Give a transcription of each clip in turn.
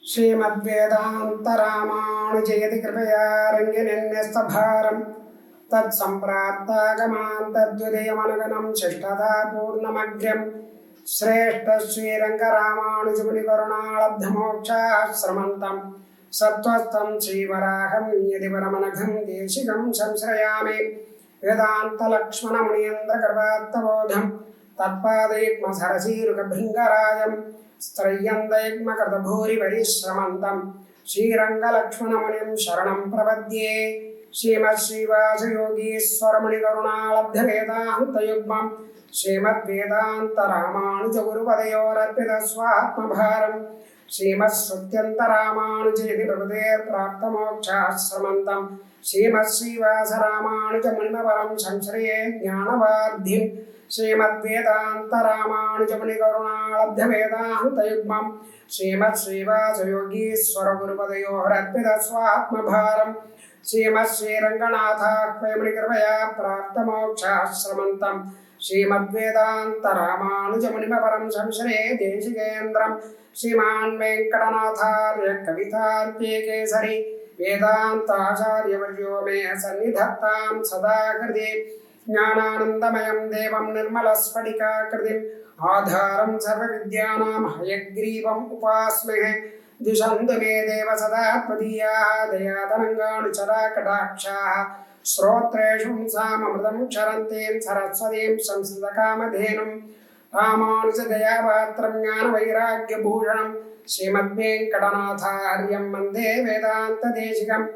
श्रीमद्वेदान्तरामानुजयति कृपया रङ्गिनिन्यस्तभारं तत्सम्प्राप्तागमान् तद्विदयमनगनं शिष्टता पूर्णमग्र्यं श्रेष्ठश्रीरङ्गरामानुजमुनिकरुणालब्धमोक्षाश्रमन्तं सत्त्वस्थं श्रीवराहं यदि वरमनघं देशिकं संश्रयामि वेदान्तलक्ष्मणमुनीन्द्रकृपात्तबोधं तत्पादयुग्मसरसीरुगभृङ्गराजं स्त्रय्यन्तयुग्मकृतभूरिपरिश्रमन्तं श्रीरङ्गलक्ष्मणमुनिं शरणं प्रपद्ये श्रीमद्श्रीवासयोगीश्वरमुनिकरुणालब्धवेदान्तयुग्मं श्रीमद्वेदान्तरामानुजगुरुपदयोरर्पितस्वात्मभारं श्रीमत्सत्यन्तरामानुजेति प्रभुतेर्प्राप्तमोक्षाश्रमन्तं श्रीमत्श्रीवासरामानुजमुनिमपरं संश्रये ज्ञानवार्धिं श्रीमद्वेदान्तरामानुजमुनिकरुणालब्धवेदान्तयुग्मं श्रीमत्श्रीवासयोगीश्वरगुरुपदयोरर्पितस्वात्मभारं श्रीमत्श्रीरङ्गनाथाह्वयमुनिकृपया प्राप्तमोक्षाश्रमन्तं श्रीमद्वेदान्तरामानुजमुनिमपरं संश्रये देशिकेन्द्रं श्रीमान् वेङ्कटनाथार्य कवितार्किकेसरी वेदान्ताचार्यवर्यो मे सन्निधत्तां सदा हृदि ज्ञानानन्दमयं देवं निर्मलस्फटिकाकृतिम् आधारं सर्वविद्यानां हयग्रीवम् उपास्महे दिशन्तु मे देव सदा त्वदीयाः दयातरङ्गानुचरा कटाक्षाः श्रोत्रेषु साममृतं क्षरन्तीं सरस्वतीं संस्कृतकामधेनुं रामानुजदयापात्रं ज्ञानवैराग्यभूषणं श्रीमद्वेङ्कटनाथार्यं वन्दे वेदान्तदेशिकम्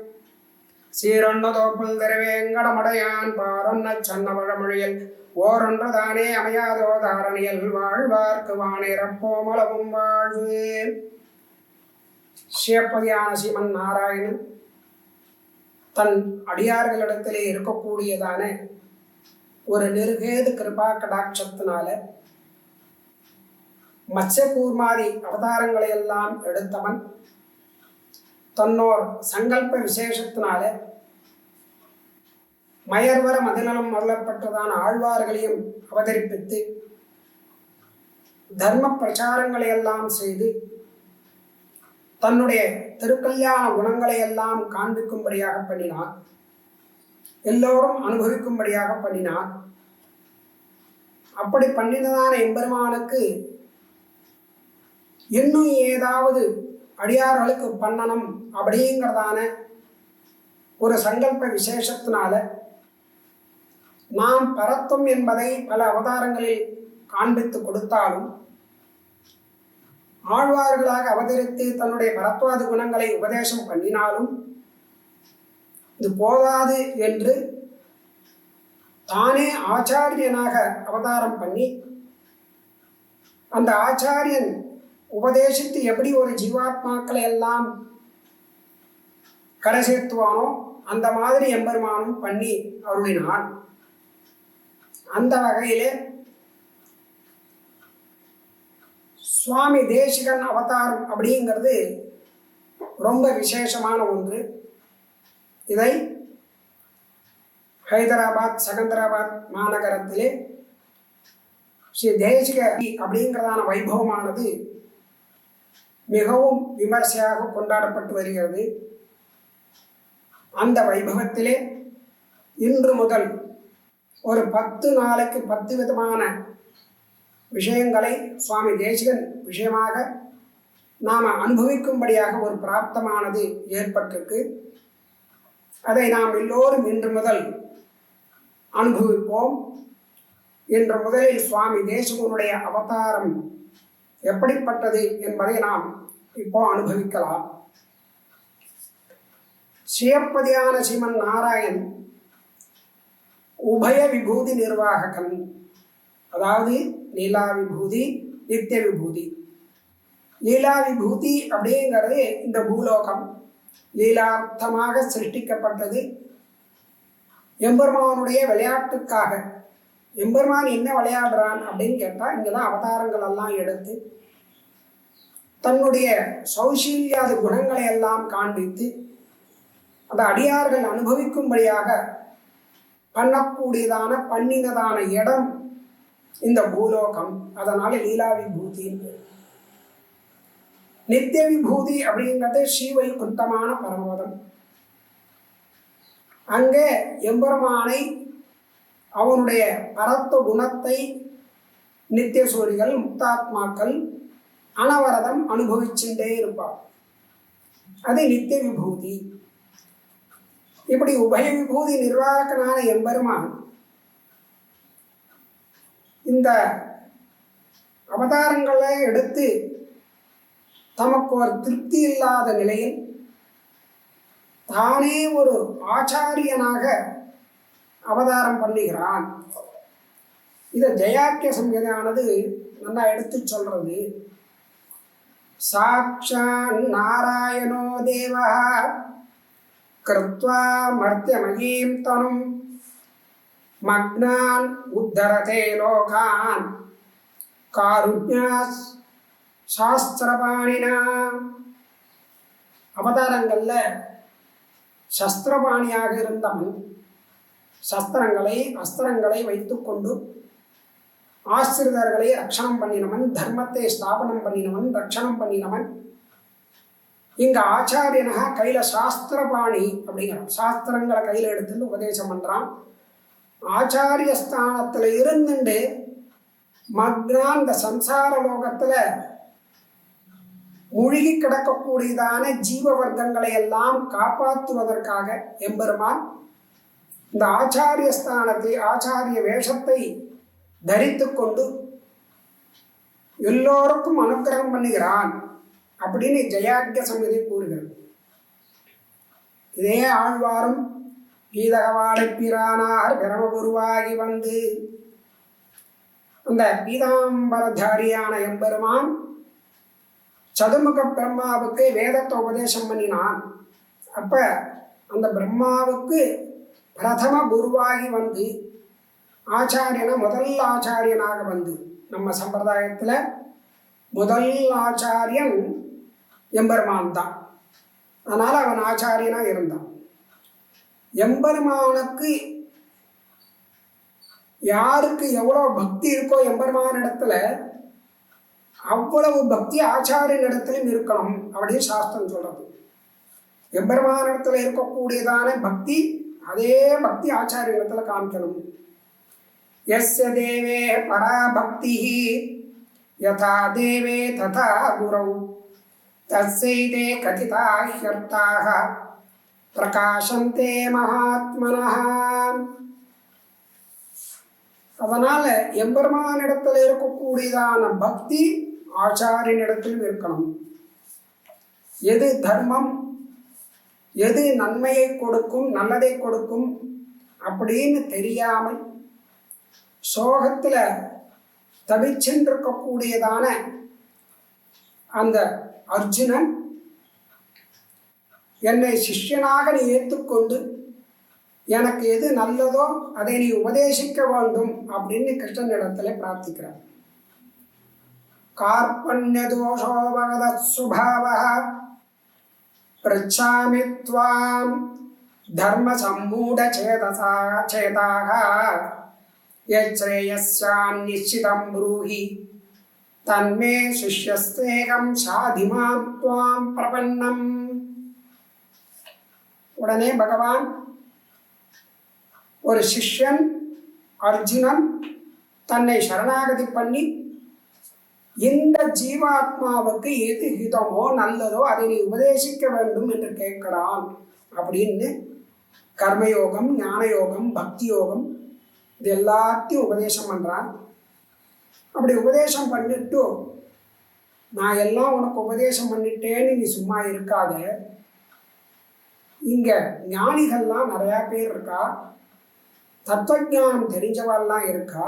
சீரொன்னதோப்புல் திருவேங்கடமடையான் பாரொன்ன சன்னவழமொழியில் ஓரொன்றதானே அமையாதோ தாரணியல் வாழ்வார்க்கு வானிறப்போமளவும் வாழ்வு. சிவப்பதியான ஸ்ரீமன் நாராயணன் தன் அடியார்களிடத்திலே இருக்கக்கூடியதான ஒரு நிருகேது கிருபா கடாட்சத்தினால மத்ஸ்யகூர்மாதி அவதாரங்களை எல்லாம் எடுத்தவன் தன்னோர் சங்கல்ப விசேஷத்தினால மயர்வர மதிநலம் முதலப்பட்டதான ஆழ்வார்களையும் அவதரிப்பித்து தர்ம பிரச்சாரங்களை எல்லாம் செய்து தன்னுடைய திருக்கல்யாண குணங்களை எல்லாம் காண்பிக்கும்படியாக பண்ணினார். எல்லோரும் அனுபவிக்கும்படியாக பண்ணினார். அப்படி பண்ணினதான எம்பெருமானுக்கு இன்னும் ஏதாவது அடியார்களுக்கு பண்ணணும் அப்படிங்கிறதான ஒரு சங்கல்ப விசேஷத்தினால நாம் பரத்துவம் என்பதை பல அவதாரங்களில் காண்பித்து கொடுத்தாலும் ஆழ்வார்களாக அவதரித்து தன்னுடைய பரத்வாதி குணங்களை உபதேசம் பண்ணினாலும் இது போதாது என்று தானே ஆச்சாரியனாக அவதாரம் பண்ணி அந்த ஆச்சாரியன் உபதேசித்து எப்படி ஒரு ஜீவாத்மாக்களை எல்லாம் கரை சேர்த்துவானோ அந்த மாதிரி எம்பெருமானும் பண்ணி அருளினான். அந்த வகையிலே சுவாமி தேசிகன் அவதாரம் அப்படிங்கிறது ரொம்ப விசேஷமான ஒன்று. இதை ஹைதராபாத் செகந்தராபாத் மாநகரத்திலே ஸ்ரீ தேசிக அப்படிங்கிறதான வைபவமானது மிகவும் விமர்சையாக கொண்டாடப்பட்டு வருகிறது. அந்த வைபவத்திலே இன்று முதல் ஒரு 10 நாளைக்கு 10 விதமான விஷயங்களை சுவாமி தேசிகன் விஷயமாக நாம் அனுபவிக்கும்படியாக ஒரு பிராப்தமானது ஏற்பட்டிருக்கு. அதை நாம் எல்லோரும் இன்று முதல் அனுபவிப்போம். இன்று முதலில் சுவாமி தேசிகனுடைய அவதாரம் எப்படிப்பட்டது என்பதை நாம் இப்போ அனுபவிக்கலாம். சிவப்பதியான ஸ்ரீமன் நாராயண் உபய விபூதி நிர்வாககன், அதாவது லீலா விபூதி நித்திய விபூதி. லீலா விபூதி அப்படிங்கிறது இந்த பூலோகம் லீலார்த்தமாக சிருஷ்டிக்கப்பட்டது. எம்பெருமானுடைய விளையாட்டுக்காக. எம்பெருமான் என்ன விளையாடுறான் அப்படின்னு கேட்டால் இங்கே தான் அவதாரங்கள் எல்லாம் எடுத்து தன்னுடைய சௌசீல்யாத குணங்களை எல்லாம் காண்பித்து அந்த அடியார்கள் அனுபவிக்கும்படியாக பண்ணக்கூடியதான பண்ணினதான இடம் இந்த பூலோகம். அதனால லீலா விபூதி. நித்திய விபூதி அப்படிங்கிறது ஸ்ரீவைகுண்டமான பரமபதம். அங்கே எம்பெருமானை அவனுடைய பரத்துவ குணத்தை நித்திய சூரிகள் முக்தாத்மாக்கள் அனவரதம் அனுபவிச்சுட்டே இருப்பார். அது நித்திய விபூதி. இப்படி உபய விபூதி நிர்வாகனான எம்பெருமான் இந்த அவதாரங்களை எடுத்து தமக்கு ஒரு திருப்தி இல்லாத நிலையில் தானே ஒரு ஆச்சாரியனாக அவதாரம் பண்ணுகிறான். இதை ஜெயாக்கிய சம்ஹிதையானது நல்லா எடுத்து சொல்றது. சாக்ஷான் நாராயணோ தேவா கிருத்வா மர்த்தியமயீம் தனும் மக்னான் உத்தரதே லோகான் காருண்யா சாஸ்திரபாணினா. அவதாரங்கள்ல சஸ்திரபாணியாக இருந்தவன், சஸ்திரங்களை அஸ்திரங்களை வைத்துக்கொண்டு ஆசிரியர்களை ரட்சணம் பண்ணினவன், தர்மத்தை ஸ்தாபனம் பண்ணினவன், ரட்சணம் பண்ணினவன். இங்க ஆச்சாரியனாக கையில சாஸ்திரபாணி அப்படிங்கிறான். சாஸ்திரங்களை கையில எடுத்துட்டு உபதேசம் பண்றான். ஆச்சாரிய ஸ்தானத்துல இருந்துட்டு மக்னான் இந்த சம்சார லோகத்துல மூழ்கி கிடக்கக்கூடியதான ஜீவ வர்க்கங்களை எல்லாம் காப்பாற்றுவதற்காக எம்பெருமான் இந்த ஆச்சாரிய ஸ்தானத்தை ஆச்சாரிய வேஷத்தை தரித்து கொண்டு எல்லோருக்கும் அனுக்கிரகம் பண்ணுகிறான் அப்படின்னு ஜெயாக்கிய சம்ஹிதை கூறுகிறது. இதே ஆழ்வாரும் பீதகவாடை பிரானார் பிரமகுருவாகி வந்து அந்த பீதாம்பரதாரியான எம்பெருமான் சதுர்முக பிரம்மாவுக்கு வேதத்தை உபதேசம் பண்ணினான். அப்ப அந்த பிரம்மாவுக்கு பிரதம குருவாகி வந்து முதல் ஆச்சாரியனாக வந்து, நம்ம சம்பிரதாயத்தில் முதல் ஆச்சாரியன் எம்பெருமான் தான். அதனால் அவன் ஆச்சாரியனாக இருந்தான். எம்பெருமானுக்கு யாருக்கு எவ்வளோ பக்தி இருக்கோ எம்பெருமான இடத்துல அவ்வளவு பக்தி ஆச்சாரியன் இடத்துலையும் இருக்கணும் அப்படின்னு சாஸ்திரம் சொல்றது. எம்பெருமான இடத்துல இருக்கக்கூடியதான பக்தி அதே பக்தி ஆச்சாரிய இடத்துல காமிக்கணும். யஸ்ய தேவே பராபக்தி யதா தேவே ததா குரௌ தஸ்யைதே கதிதாஹ்யர்த்தாஹ பிரகாசந்தே மகாத்மனஹ. அதனால எம்பெருமானிடத்தில் இருக்கக்கூடியதான பக்தி ஆச்சாரியனிடத்திலும் இருக்கணும். எது தர்மம், எது நன்மையை கொடுக்கும், நல்லதை கொடுக்கும் அப்படின்னு தெரியாமல் சோகத்தில் தவிச்சென்றிருக்கக்கூடியதான அந்த அர்ஜுனன் என்னை சிஷ்யனாக நீ ஏற்றுக்கொண்டு எனக்கு எது நல்லதோ அதை நீ உபதேசிக்க வேண்டும் அப்படின்னு கிருஷ்ணனிடத்துல பிரார்த்திக்கிறார். கார்பண்ய தோஷோபகத சுபாவ பிரச்சாமி த்வாம் தர்ம சம்மூட சேதாக யச்ரேயஸ்யான் நிச்சிதம் ப்ரூஹி தன்மே சிஷ்யஸ்தேகம் சாதிமாம் த்வாம் பிரபன்னம். உடனே பகவான் ஒரு சிஷ்யன் அர்ஜுனன் தன்னை சரணாகதி பண்ணி இந்த ஜீவாத்மாவுக்கு எது ஹிதமோ நல்லதோ அதை நீ உபதேசிக்க வேண்டும் என்று கேட்கிறான் அப்படின்னு கர்மயோகம், ஞானயோகம், பக்தி யோகம் இது எல்லாத்தையும் உபதேசம் பண்ணுறான். அப்படி உபதேசம் பண்ணிட்டு நான் எல்லாம் உனக்கு உபதேசம் பண்ணிட்டேன்னு நீ சும்மா இருக்காத. இங்கே ஞானிகள்லாம் நிறையா பேர் இருக்கா, தத்துவஞானம் தெரிஞ்சவாள்லாம் இருக்கா.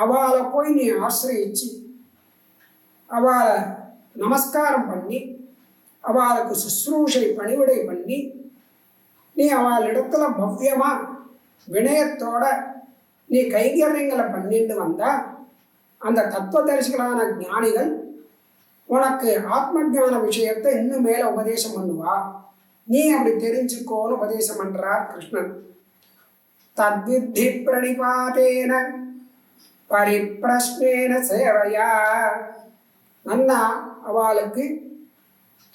அவளை போய் நீ ஆசிரியிச்சு அவளை நமஸ்காரம் பண்ணி அவளுக்கு சுশ্ரூஷை பணிவிடை பண்ணி நீ அவளிடத்துல பவ்யமா வினயத்தோட நீ கைங்கரியங்களை பண்ணிட்டு வந்தா அந்த தத்துவதரிசிகளான ஞானிகள் உனக்கு ஆத்ம ஞான விஷயத்தை இன்னும் மேலே உபதேசம் பண்ணுவா. நீ அப்படி தெரிஞ்சுக்கோன்னு உபதேசம் பண்றார் கிருஷ்ணன். தத்வித்தி பிரணிபாதேன பரிப்ரஷ்னேன சேவையா. நன்னா அவளுக்கு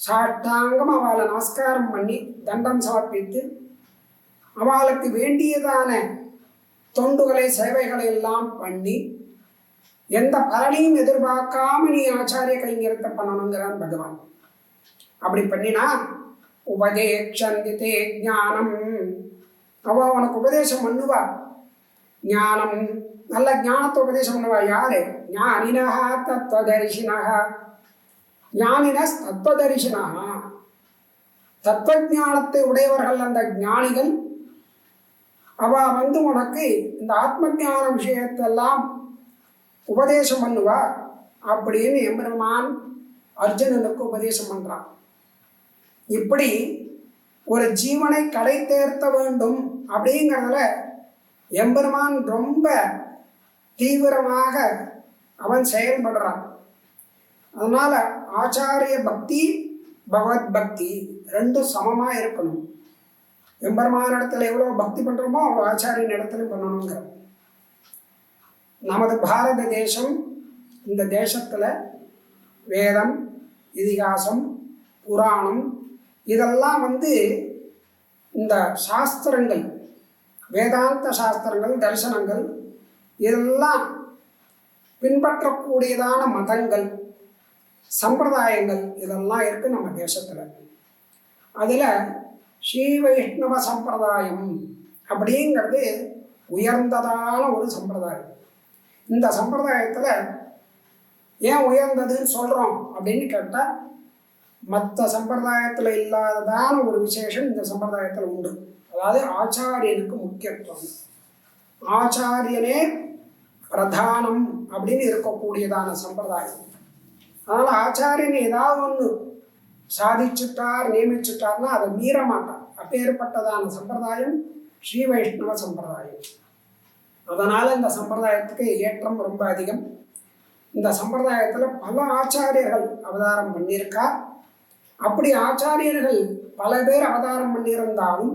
சாஷ்டாங்கம் அவளை நமஸ்காரம் பண்ணி தண்டம் சமர்ப்பித்து அவளுக்கு வேண்டியதான தொண்டுகளை சேவைகளை எல்லாம் பண்ணி எந்த பலனையும் எதிர்பார்க்காம நீ ஆச்சாரிய கைங்கரத்தை பண்ணணுங்கிறான் பகவான். அப்படி பண்ணினா உபதேக்ஷந்திதே ஞானம், அவ உனக்கு உபதேசம் பண்ணுவா. ஞானம், நல்ல ஞானத்தை உபதேசம் பண்ணுவா. யாரு? ஞானினஹ தத்துவதரிசினஹ. ஞானினஸ் தத்துவதரிசினஹ, தத்துவஞானத்தை உடையவர்கள் அந்த ஞானிகள். அவ உனக்கு இந்த ஆத்ம ஞான விஷயத்தெல்லாம் உபதேசம் பண்ணுவா அப்படின்னு எம்பெருமான் அர்ஜுனனுக்கு உபதேசம் பண்றான். இப்படி ஒரு ஜீவனை கடை தேர்த்த வேண்டும் அப்படிங்கிறதுல எம்பெருமான் ரொம்ப தீவிரமாக அவன் செயல்படுறான். அதனால ஆச்சாரிய பக்தி பகவத் பக்தி ரெண்டும் சமமா இருக்கணும். எம்பெருமான இடத்துல எவ்வளோ பக்தி பண்றோமோ அவ்வளோ ஆச்சாரியன் இடத்துல பண்ணணுங்கிற. நமது பாரத தேசம், இந்த தேசத்துல வேதம், இதிகாசம், புராணம் இதெல்லாம் இந்த சாஸ்திரங்கள், வேதாந்த சாஸ்திரங்கள், தரிசனங்கள் இதெல்லாம் பின்பற்றக்கூடியதான மதங்கள், சம்பிரதாயங்கள் இதெல்லாம் இருக்கு நம்ம தேசத்துல. அதுல ஸ்ரீ வைஷ்ணவ சம்பிரதாயம் அப்படிங்கிறது உயர்ந்ததான ஒரு சம்பிரதாயம். இந்த சம்பிரதாயத்துல ஏன் உயர்ந்ததுன்னு சொல்றோம் அப்படின்னு கேட்டா, மற்ற சம்பிரதாயத்துல இல்லாததான ஒரு விசேஷம் இந்த சம்பிரதாயத்துல உண்டு. அதாவது ஆச்சாரியனுக்கு முக்கியத்துவம், ஆச்சாரியனே பிரதானம் அப்படின்னு இருக்கக்கூடியதான சம்பிரதாயம். அதனால ஆச்சாரியன் ஏதாவது ஒன்று சாதிச்சுட்டார், நியமிச்சுட்டார்னா அதை மீற மாட்டார். அப்பேற்பட்டதான சம்பிரதாயம் ஸ்ரீ வைஷ்ணவ சம்பிரதாயம். அதனால இந்த சம்பிரதாயத்துக்கு ஏற்றம் ரொம்ப அதிகம். இந்த சம்பிரதாயத்துல பல ஆச்சாரியர்கள் அவதாரம் பண்ணியிருக்கா. அப்படி ஆச்சாரியர்கள் பல பேர் அவதாரம் பண்ணியிருந்தாலும்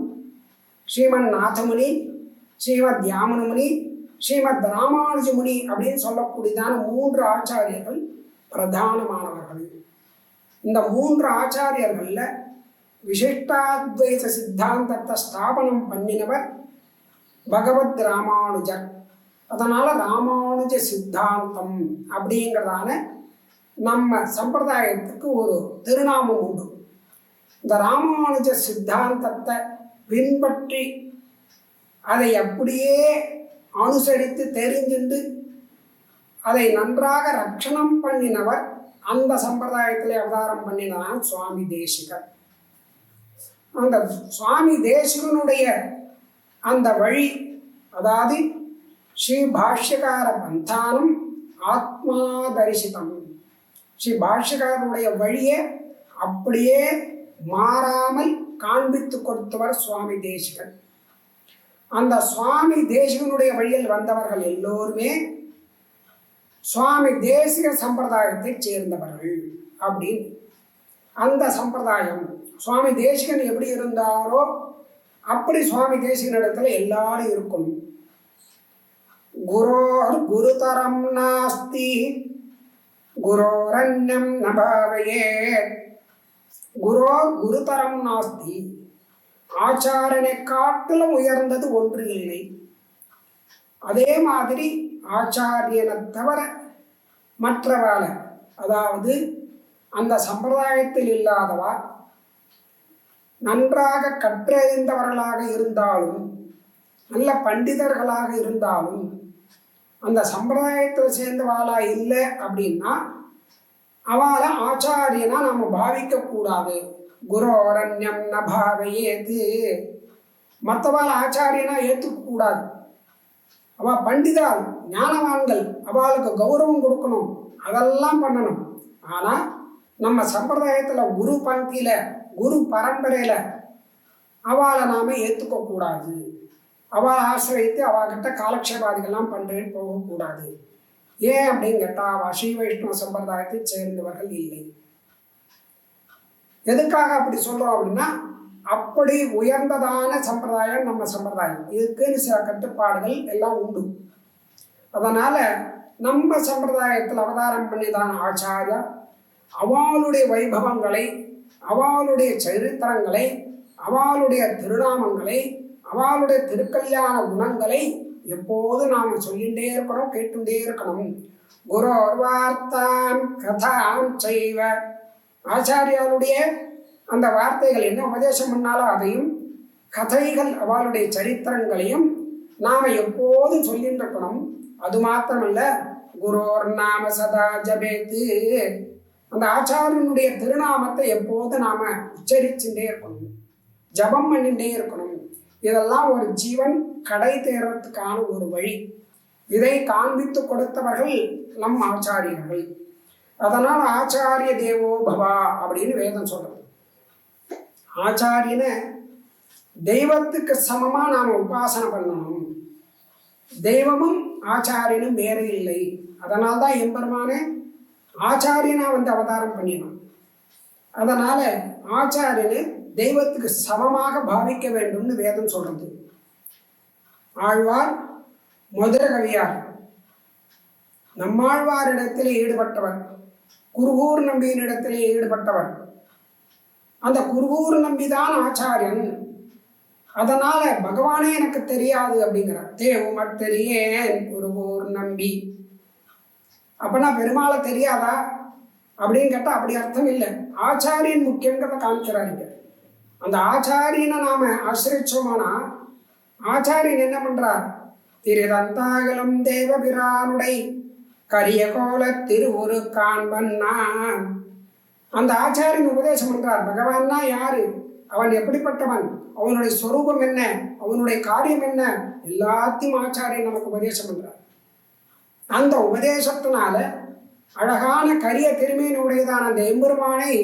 ஸ்ரீமன் நாதமுனி, ஸ்ரீமத் யாமனமுனி, ஸ்ரீமத் ராமானுஜமுனி அப்படின்னு சொல்லக்கூடியதான 3 ஆச்சாரியர்கள் பிரதானமானவர்கள். இந்த 3 ஆச்சாரியர்கள்ல விசிஷ்டாத்வைத சித்தாந்தத்தை ஸ்தாபனம் பண்ணினவர் பகவத் ராமானுஜர். அதனால ராமானுஜ சித்தாந்தம் அப்படிங்கிறதான நம்ம சம்பிரதாயத்துக்கு ஒரு திருநாமம் உண்டு. இந்த ராமானுஜ சித்தாந்தத்தை பின்பற்றி அதை அப்படியே அனுசரித்து தெரிஞ்சுண்டு அதை நன்றாக ரட்சணம் பண்ணினவர் அந்த சம்பிரதாயத்திலே அவதாரம் பண்ணினான் சுவாமி தேசிகர். அந்த சுவாமி தேசிகனுடைய அந்த வழி, அதாவது ஸ்ரீ பாஷ்யகார பந்தானம் ஆத்மா தரிசிதம், ஸ்ரீ பாஷ்யகாரனுடைய வழியை அப்படியே மாறாமல் காண்பித்து கொடுத்தவர் சுவாமி தேசிகன். அந்த சுவாமி தேசிகனுடைய வழியில் வந்தவர்கள் எல்லோருமே சுவாமி தேசிக சம்பிரதாயத்தை சேர்ந்தவர்கள். அப்படின்னு அந்த சம்பிரதாயம் சுவாமி தேசிகன் எப்படி இருந்தாரோ அப்படி சுவாமி தேசிகனிடத்துல எல்லாரும் இருக்கணும். குரோர் குருதரம் நாஸ்தி குரோரண்யம் நபாவையே. குரோ குருதரம் நாஸ்தி, ஆச்சாரனை காட்டிலும் உயர்ந்தது ஒன்று இல்லை. அதே மாதிரி ஆச்சாரியனை தவிர மற்றவாள, அதாவது அந்த சம்பிரதாயத்தில் இல்லாதவா நன்றாக கற்றறிந்தவர்களாக இருந்தாலும் நல்ல பண்டிதர்களாக இருந்தாலும் அந்த சம்பிரதாயத்தில் சேர்ந்தவாளா இல்லை அப்படின்னா அவளை ஆச்சாரியனா நம்ம பாவிக்க கூடாது. குரோரண்யம் ந பாவையேது, மற்றவாள் ஆச்சாரியனா ஏற்றுக்க கூடாது. அவள் பண்டிதாள், ஞானவான்கள், அவளுக்கு கௌரவம் கொடுக்கணும், அதெல்லாம் பண்ணணும். ஆனால் நம்ம சம்பிரதாயத்தில் குரு பங்கியில், குரு பரம்பரையில் அவளை நாம் ஏற்றுக்க கூடாது. அவளை ஆசிரியத்து அவகிட்ட காலக்ஷேபாதிகள்லாம் பண்ணுறேன்னு போகக்கூடாது. ஏன் அப்படின்னு கேட்டால் அவள் ஸ்ரீ வைஷ்ணவ சம்பிரதாயத்தை சேர்ந்தவர்கள் இல்லை. எதுக்காக அப்படி சொல்கிறோம் அப்படின்னா, அப்படி உயர்ந்ததான சம்பிரதாயம் நம்ம சம்பிரதாயம். இதுக்குன்னு சில கட்டுப்பாடுகள் எல்லாம் உண்டு. அதனால நம்ம சம்பிரதாயத்தில் அவதாரம் பண்ணிதான ஆச்சாரியா அவளுடைய வைபவங்களை அவளுடைய சரித்திரங்களை, அவளுடைய திருநாமங்களை, அவளுடைய திருக்கல்யாண குணங்களை எப்போது நாம் சொல்லிகிட்டே இருக்கணும், கேட்டுட்டே இருக்கணும். குரோர் வார்த்தாம் கதாம் செய்வ, ஆச்சாரியாளுடைய அந்த வார்த்தைகள் என்ன உபதேசம் பண்ணாலும் அதையும், கதைகள் அவளுடைய சரித்திரங்களையும் நாம் எப்போதும் சொல்லிட்டு இருக்கணும். அது மாத்திரமல்ல, குரோர் நாம சதா ஜபேத்து, அந்த ஆச்சாரியனுடைய திருநாமத்தை எப்போது நாம உச்சரிச்சுட்டே இருக்கணும், ஜபம் பண்ணிட்டே இருக்கணும். இதெல்லாம் ஒரு ஜீவன் கடை தேர்றதுக்கான ஒரு வழி. இதை காண்பித்து கொடுத்தவர்கள் நம் ஆச்சாரியர்கள். அதனால் ஆச்சாரிய தேவோ பவா அப்படின்னு வேதம் சொல்றது. ஆச்சாரியனை தெய்வத்துக்கு சமமா நாம உபாசனை பண்ணணும். தெய்வமும் ஆச்சாரியனும் வேற இல்லை. அதனால்தான் எம்பெருமானே ஆச்சாரியனா அவதாரம் பண்ணினான். அதனால ஆச்சாரியனை தெய்வத்துக்கு சமமாக பாவிக்க வேண்டும்னு வேதம் சொல்றது. ஆழ்வார் மதுர கவியார், நம்மாழ்வாரிடத்திலே ஈடுபட்டவர், குருகூர் நம்பியினிடத்திலே ஈடுபட்டவர். அந்த குருகூர் நம்பிதான் ஆச்சாரியன். அதனால பகவானே எனக்கு தெரியாது அப்படிங்கிறார். தேவுமர் தெரியேன் குருகூர் நம்பி. அப்பனா பெருமாளை தெரியாதா அப்படின்னு கேட்டால் அப்படி அர்த்தம் இல்லை. ஆச்சாரியன் முக்கியங்கிறத காமிக்கிறாருங்க. அந்த ஆச்சாரியனை நாம ஆசிரிச்சோமானா ஆச்சாரியன் என்ன பண்றார்? திருதந்தாகலம் தேவபிரானுடை கரிய கோல திருவுரு காண்பன்னான். அந்த ஆச்சாரியன் உபதேசம் பண்றார். பகவான்னா யாரு, அவன் எப்படிப்பட்டவன், அவனுடைய ஸ்வரூபம் என்ன, அவனுடைய காரியம் என்ன, எல்லாத்தையும் ஆச்சாரியன் நமக்கு உபதேசம் பண்றார். அந்த உபதேசத்தினால அழகான கரிய திருமையினுடையதான அந்த எம்பெருமானை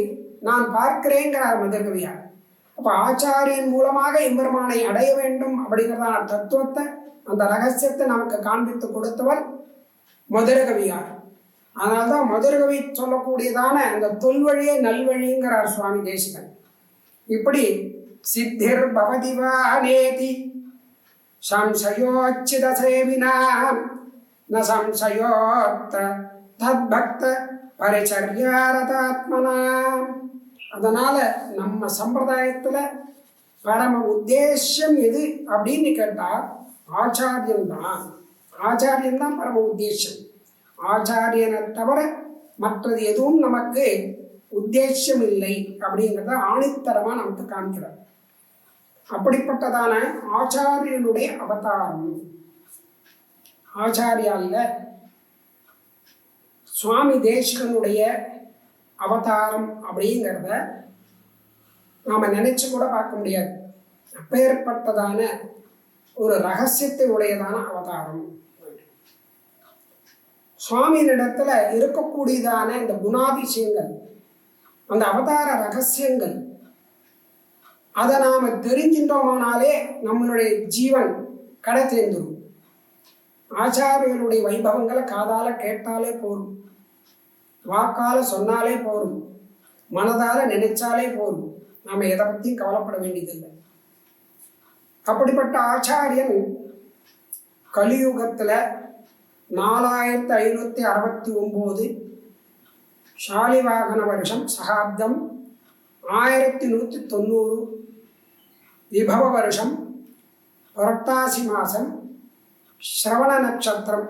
நான் பார்க்கிறேங்கிறார் மதுரகவியார். அப்போ ஆச்சாரியன் மூலமாக எம்பெருமானை அடைய வேண்டும் அப்படிங்கிறதான தத்துவத்தை, அந்த ரகசியத்தை நமக்கு காண்பித்து கொடுத்தவர் மதுரகவியார். அதனால்தான் மதுரகவி சொல்லக்கூடியதான அந்த தொல்வழியே நல்வழிங்கிறார் சுவாமி தேசிகன். இப்படி சித்திர் பவதிவானேதி சம்சயோச்சித சேவினா ந சம்சயோத்த தத்பக்த பரிச்சர்யாரதாத்மனா. அதனால நம்ம சம்பிரதாயத்துல பரம உத்தேசம் எது அப்படின்னு கேட்டா ஆச்சாரியன்தான். ஆச்சாரியன்தான் பரம உத்தேசம். ஆச்சாரியனை தவிர மற்றது எதுவும் நமக்கு உத்தேசம் இல்லை அப்படிங்கிறத ஆணித்தரமா நமக்கு காமிக்கிறார். அப்படிப்பட்டதான ஆச்சாரியனுடைய அவதாரம். ஆச்சாரியால சுவாமி தேசிகனுடைய அவதாரம் அப்படிங்கிறத நாம நினைச்சு கூட பார்க்க முடியாது. அப்பேற்பட்டதான ஒரு ரகசியத்தை உடையதான அவதாரம். சுவாமியினிடத்துல இருக்கக்கூடியதான இந்த குணாதிசயங்கள், அந்த அவதார ரகசியங்கள், அதை நாம தெரிஞ்சின்றோமானாலே நம்மளுடைய ஜீவன் கடை தேர்ந்துடும். ஆச்சாரியர்களுடைய வைபவங்களை காதால கேட்டாலே போரும், வாக்கால சொன்னாலே போரும், மனதால நினைச்சாலே போரும். நாம எதை பற்றியும் கவலைப்பட வேண்டியதில்லை. அப்படிப்பட்ட ஆச்சாரியன் கலியுகத்துல 4569 சாலிவாகன வருஷம் சகாப்தம் 1190 விபவ வருஷம் புரட்டாசி மாசம் ஸ்ரவண நட்சத்திரம்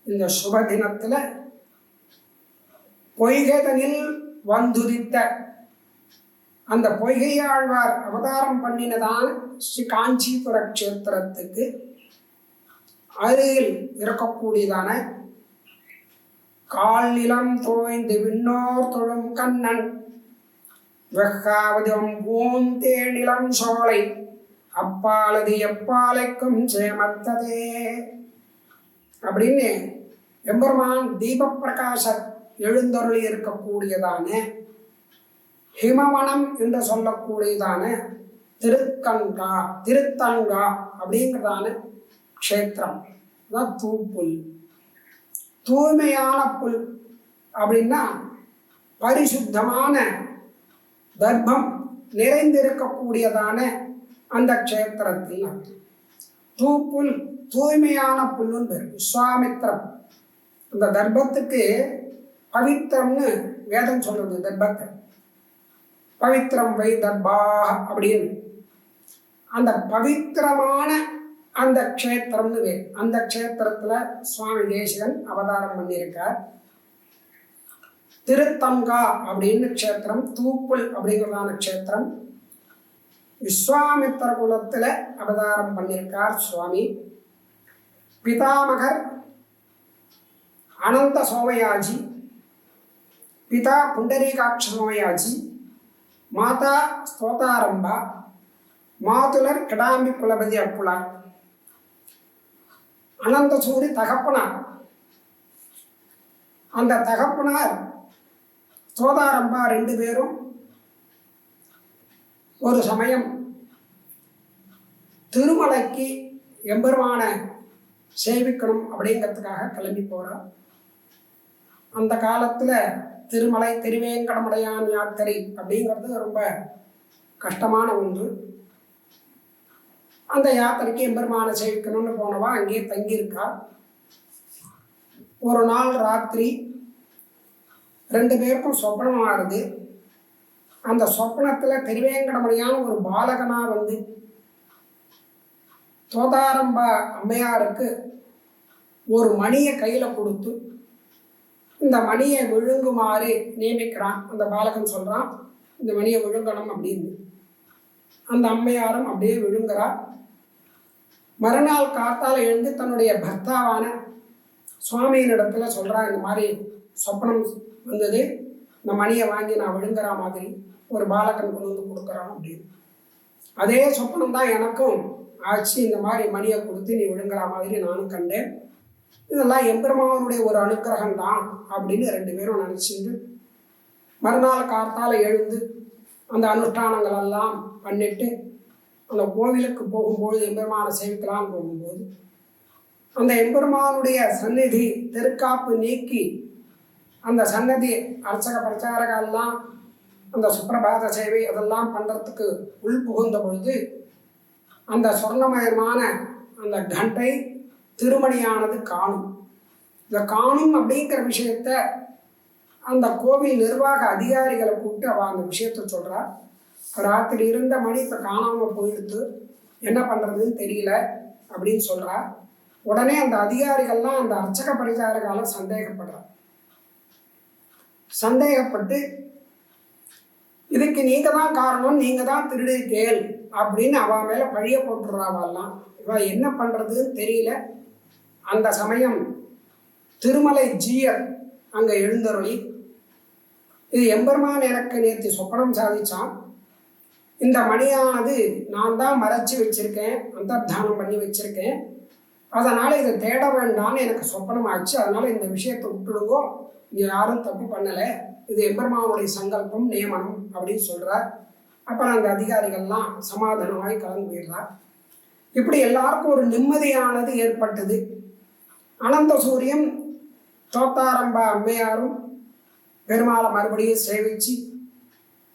இந்த சுப தினத்துல பொய்கைதனில் வந்துதித்த அந்த பொய்கையாழ்வார் அவதாரம் பண்ணினதான ஸ்ரீ காஞ்சிபுர கஷேத்திரத்துக்கு அருகில் இருக்கக்கூடியதான கால் நிலம் தோய்ந்து விண்ணோர் தொழும் கண்ணன் வெக்காவதும் பூந்தே நிலம் சோலை அப்பாலது எப்பாலைக்கும் சேமத்ததே அப்படின்னு எம்பெருமான் தீப பிரகாசர் எழுந்தருளி இருக்கக்கூடியதான ஹிமவனம் என்று சொல்லக்கூடியதான திருத்தங்கா அப்படிங்கிறதான க்ஷேத்திரம். அதான் தூப்புல், தூய்மையான புல் அப்படின்னா பரிசுத்தமான தர்ப்பம் நிறைந்திருக்கக்கூடியதான அந்த க்ஷேத்திரத்தில் தூப்புல் தூய்மையான புல்லுன்னு பேர். விஸ்வாமித்திரம் அந்த தர்ப்பத்துக்கு பவித்திரம்னு வேதம் சொல்றது. தர்ப்பத்தை பவித்திரம் வை தர்பாக அப்படின்னு அந்த பவித்திரமான அந்த க்ஷேத்திரம்னு வேறு. அந்த க்ஷேத்திரத்துல சுவாமி தேசிகன் அவதாரம் பண்ணியிருக்கார். திருத்தங்கா அப்படின்னு க்ஷேத்திரம், தூப்புல் அப்படிங்கிறதான க்ஷேத்திரம். விஸ்வாமித்திர குலத்துல அவதாரம் பண்ணியிருக்கார் சுவாமி. பிதாமகர் அனந்த சோமயாஜி, பிதா புண்டரீகாட்ச சோமயாஜி, மாதா ஸ்தோதாரம்பா, மாதுலர் கிடாம்பி குலபதி அப்புலார். அனந்த சூரி தகப்பனார். அந்த தகப்பனார் ஸ்தோதாரம்பா 2 பேரும் ஒரு சமயம் திருமலைக்கு எம்பெருமான சேவிக்கணும் அப்படிங்கிறதுக்காக கிளம்பி போறார். அந்த காலத்துல திருமலை திருவேங்கடமடையான் யாத்திரை அப்படிங்கிறது ரொம்ப கஷ்டமான ஒன்று. அந்த யாத்திரைக்கு எம்பெருமான சேவிக்கணும்னு போனவா அங்கேயே தங்கியிருக்கா. ஒரு நாள் ராத்திரி 2 பேருக்கும் சொப்பனம் ஆறுது. அந்த சொப்பனத்துல திருவேங்கடமடையான ஒரு பாலகனா வந்து தோதாரம்பா அம்மையாருக்கு ஒரு மணியை கையில கொடுத்து இந்த மணியை விழுங்குமாறு நியமிக்கிறான். அந்த பாலகன் சொல்றான், இந்த மணியை விழுங்கணும் அப்படின்னு. அந்த அம்மையாரும் அப்படியே விழுங்குறா. மறுநாள் காத்தால எழுந்து தன்னுடைய பர்த்தாவான சுவாமியின் இடத்துல சொல்றா, இந்த மாதிரி சொப்பனம் வந்தது, இந்த மணியை வாங்கி நான் விழுங்குற மாதிரி ஒரு பாலகன் கொண்டு வந்து கொடுக்குறான் அப்படின்னு. அதே சொப்பனம் தான் எனக்கும் ஆச்சு. இந்த மாதிரி மணியை கொடுத்து நீ விழுங்குற மாதிரி நானும் கண்டேன். இதெல்லாம் எம்பெருமானுடைய ஒரு அனுக்கிரகம் தான் அப்படின்னு 2 பேரும் நினச்சிட்டு மறுநாள் காத்தால எழுந்து அந்த அனுஷ்டானங்கள் எல்லாம் பண்ணிட்டு அந்த கோவிலுக்கு போகும்போது எம்பெருமானை சேவிக்கலான்னு போகும்போது அந்த எம்பெருமானுடைய சந்நிதி தெருக்காப்பு நீக்கி அந்த சன்னதி அர்ச்சக பிரச்சாரகெல்லாம் அந்த சுப்பிரபாத சேவை அதெல்லாம் பண்ணுறதுக்கு உள் புகுந்த பொழுது அந்த சொர்ணமயமான அந்த கண்டை திருமணியானது காணும். இந்த காணும் அப்படிங்கிற விஷயத்த அந்த கோவில் நிர்வாக அதிகாரிகளை கூப்பிட்டு அவள் அந்த விஷயத்த சொல்கிறா. ராத்திரி இருந்த மணி இப்போ காணாமல் போயிடுத்து, என்ன பண்ணுறதுன்னு தெரியல அப்படின்னு சொல்கிறா. உடனே அந்த அதிகாரிகள்லாம் அந்த அர்ச்சக பரிசாரகால சந்தேகப்பட்டு இதுக்கு நீங்கள் தான் காரணம், நீங்கள் தான் திருடிருக்கேள் அப்படின்னு அவள் மேலே பழிய போட்டுடுறாவெல்லாம். இவள் என்ன பண்ணுறதுன்னு தெரியல. அந்த சமயம் திருமலை ஜீயர் அங்கே எழுந்தருளி, இது எம்பெருமான் எனக்கு நேற்று சொப்பனம் சாதிச்சான், இந்த மணியானது நான் தான் மறைச்சி வச்சிருக்கேன், அந்தர்தானம் பண்ணி வச்சிருக்கேன், அதனால் இதை தேட வேண்டாம்னு எனக்கு சொப்பனம் ஆச்சு, அதனால் இந்த விஷயத்தை விட்டுடுங்கோ, இங்கே யாரும் தப்பு பண்ணலை, இது எம்பெருமானுடைய சங்கல்பம் நியமனம் அப்படின்னு சொல்கிறார். அப்புறம் அந்த அதிகாரிகள்லாம் சமாதானமாய் கலந்து போயிடுறார். இப்படி எல்லாருக்கும் ஒரு நிம்மதியானது ஏற்பட்டது. அனந்த சூரியன் தோத்தாரம்பா அம்மையாரும் பெருமாளை மறுபடியும் சேவிச்சு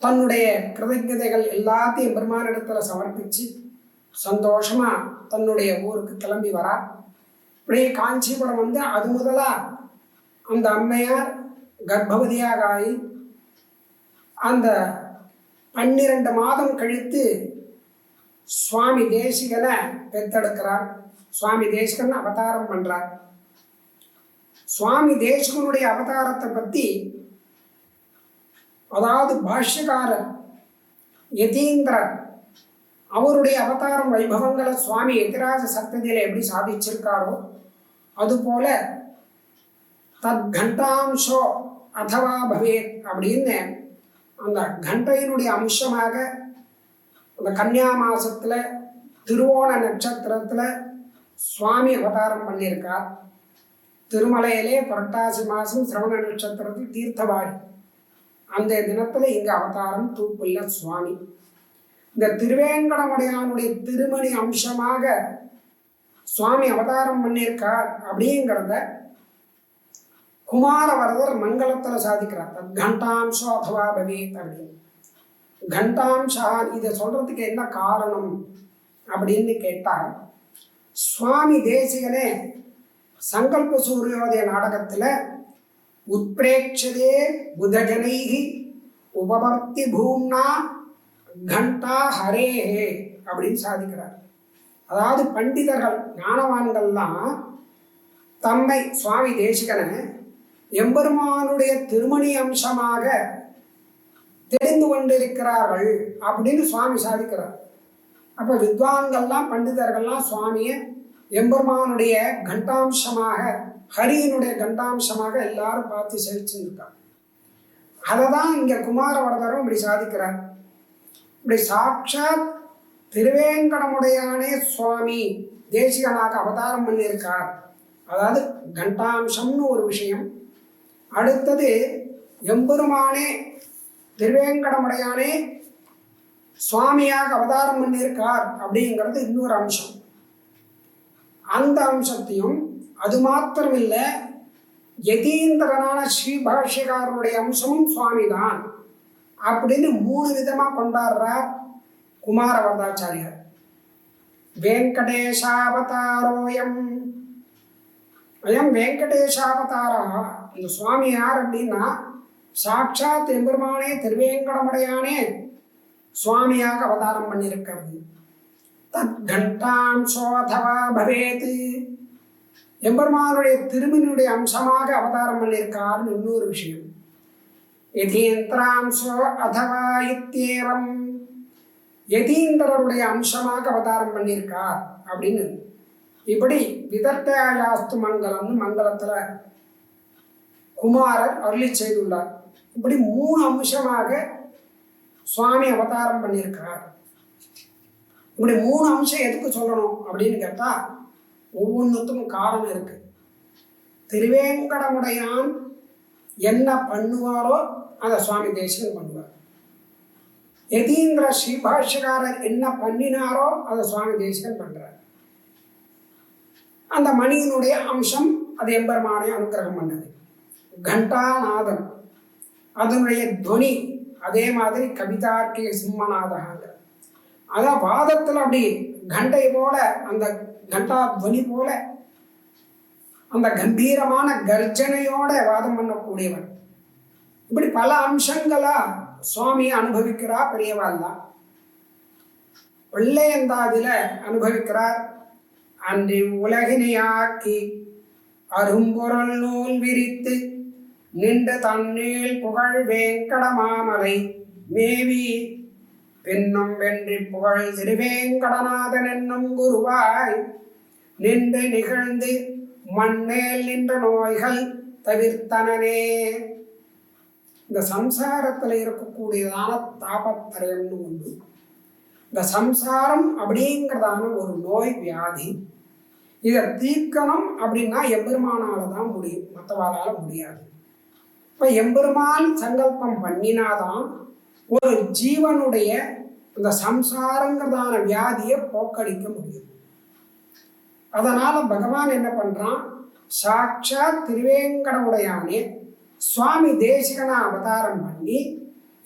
தன்னுடைய கிருதஜதைகள் எல்லாத்தையும் பெருமானிடத்துல சமர்ப்பிச்சு சந்தோஷமா தன்னுடைய ஊருக்கு கிளம்பி வரா. இப்படியே காஞ்சிபுரம் வந்து அது முதலா அந்த அம்மையார் கர்ப்பவதியாக ஆகி அந்த 12 மாதம் கழித்து சுவாமி தேசிகனை பெற்றெடுக்கிறார். சுவாமி தேசிகன் அவதாரம் பண்றார். சுவாமி தேசிகனுடைய அவதாரத்தை பற்றி, அதாவது பாஷ்யக்காரர் யதீந்திரர் அவருடைய அவதாரம் வைபவங்களை சுவாமி யதிராஜ சப்ததியில எப்படி சாதிச்சிருக்காரோ அதுபோல தத் கண்டாம்சோ அதவா பவேத் அப்படின்னு அந்த கண்டையினுடைய அம்சமாக அந்த கன்னியா மாசத்துல திருவோண நட்சத்திரத்துல சுவாமி அவதாரம் பண்ணியிருக்கார். திருமலையிலே புரட்டாசி மாதம் சிரவண நட்சத்திரத்தில் தீர்த்தவாடி அந்த தினத்துல இங்க அவதாரம் தூப்புள்ள சுவாமி. இந்த திருவேங்கடமுடையானுடைய திருமணி அம்சமாக சுவாமி அவதாரம் பண்ணியிருக்கார் அப்படிங்கிறத குமாரவரதர் மங்களத்துல சாதிக்கிறார். கண்டாம்சோ அதவா பவேத் அப்படின்னு. கண்டாம்சா இதை சொல்றதுக்கு என்ன காரணம் அப்படின்னு கேட்டால், சுவாமி தேசிகனே சங்கல்ப சூரியோதய நாடகத்துல உத்பிரேட்சதே புதஜனைகி உபவர்த்தி பூம்னா கண்டா ஹரேஹே அப்படின்னு சாதிக்கிறார். அதாவது பண்டிதர்கள் ஞானவான்கள்லாம் தம்மை சுவாமி தேசிகனை எம்பெருமானுடைய திருமணி அம்சமாக தெரிந்து கொண்டிருக்கிறார்கள் அப்படின்னு சுவாமி சாதிக்கிறார். அப்போ வித்வான்கள்லாம் பண்டிதர்கள்லாம் சுவாமியை எம்பெருமானுடைய கண்டாம்சமாக, ஹரியினுடைய கண்டாம்சமாக எல்லாரும் பார்த்து செலுத்திருக்காங்க. அதை தான் இங்கே குமாரவரதரும் இப்படி சாதிக்கிறார். இப்படி சாட்சாத் திருவேங்கடமுடையானே சுவாமி தேசிகனாக அவதாரம் பண்ணியிருக்கார். அதாவது கண்டாம்சம்னு ஒரு விஷயம். அடுத்தது எம்பெருமானே திருவேங்கடமுடையானே சுவாமியாக அவதாரம் பண்ணியிருக்கார் அப்படிங்கிறது இன்னொரு அம்சம். அந்த அம்சத்தையும் அது மாத்திரமில்லை, யதீந்திரனான ஸ்ரீபாஷ்யக்காரருடைய அம்சமும் சுவாமி தான் அப்படின்னு 3 விதமாக கொண்டாடுறார் குமாரவரதாச்சாரியார். வெங்கடேஷாவதாரோயம் அயம் வெங்கடேஷாவதாரா. இந்த சுவாமி யார் அப்படின்னா சாட்சாத் எம்பெருமானே திருவேங்கடமுடையானே சுவாமியாக அவதாரம் பண்ணியிருக்கிறது. தத் கண்டாம்சோதவா பவேத், எம்பெருமானுடைய திருமணியுடைய அம்சமாக அவதாரம் பண்ணியிருக்காருன்னு இன்னொரு விஷயம். யதீந்திராம்சோ அதவா இத்யேவம், யதீந்திரருடைய அம்சமாக அவதாரம் பண்ணியிருக்கார் அப்படின்னு. இப்படி விதர்த்தயாஸ்து மங்களம்னு மங்களத்தில் குமாரர் அருளி செய்துள்ளார். இப்படி 3 அம்சமாக சுவாமி அவதாரம் பண்ணியிருக்கிறார். இப்படி 3 அம்சம் எதுக்கு சொல்லணும் அப்படின்னு கேட்டால் ஒவ்வொன்றுத்துக்கும் காரணம் இருக்கு. திருவேங்கடமுடையான் என்ன பண்ணுவாரோ அதை சுவாமி தேசிகன் பண்ணுவார். யதீந்திர ஸ்ரீபாஷ்யக்காரர் என்ன பண்ணினாரோ அதை சுவாமி தேசிகன் பண்றார். அந்த மணியினுடைய அம்சம் அது எம்பெருமானை அனுக்கிரகம் பண்ணது. கண்டாநாதம் அதனுடைய துவனி அதே மாதிரி கவிதார்க்கிய சிம்மநாதகாங்க. அதான் வாதத்தில் அப்படி கண்டை போல, அந்த கண்டா துவனி போல அந்த கம்பீரமான கர்ஜனையோட வாதம் பண்ணக்கூடியவர். இப்படி பல அம்சங்களா சுவாமியை அனுபவிக்கிறார் பெரியவாள்லாம். வெள்ளையந்தாதில அனுபவிக்கிறார். அன்றி உலகினையாக்கி அரும்பொருள் நூல் விரித்து நின்று தன்னீள் புகழ் வேங்கடமாமலை மேவி பின்னும் வென்றி புகழ் திருவேங்கடநாதன் என்னும் குருவாய் நின்று நிகழ்ந்து மண்மேல் நின்ற நோய்கள் தவிர்த்தனனே. இந்த சம்சாரத்தில் இருக்கக்கூடியதான தாபத்திரயம்னு ஒன்று. இந்த சம்சாரம் அப்படிங்கிறதான ஒரு நோய் வியாதி. இதை தீர்க்கணும் அப்படின்னா எம்பெருமானால தான் முடியும், மற்றவாறால முடியாது. இப்போ எம்பெருமான் சங்கல்பம் பண்ணினாதான் ஒரு ஜீவனுடைய அந்த சம்சாரங்கிறதான வியாதியை போக்கடிக்க முடியும். அதனால பகவான் என்ன பண்றான், சாட்சாத் திருவேங்கடமுடையானே சுவாமி தேசிகனா அவதாரம் பண்ணி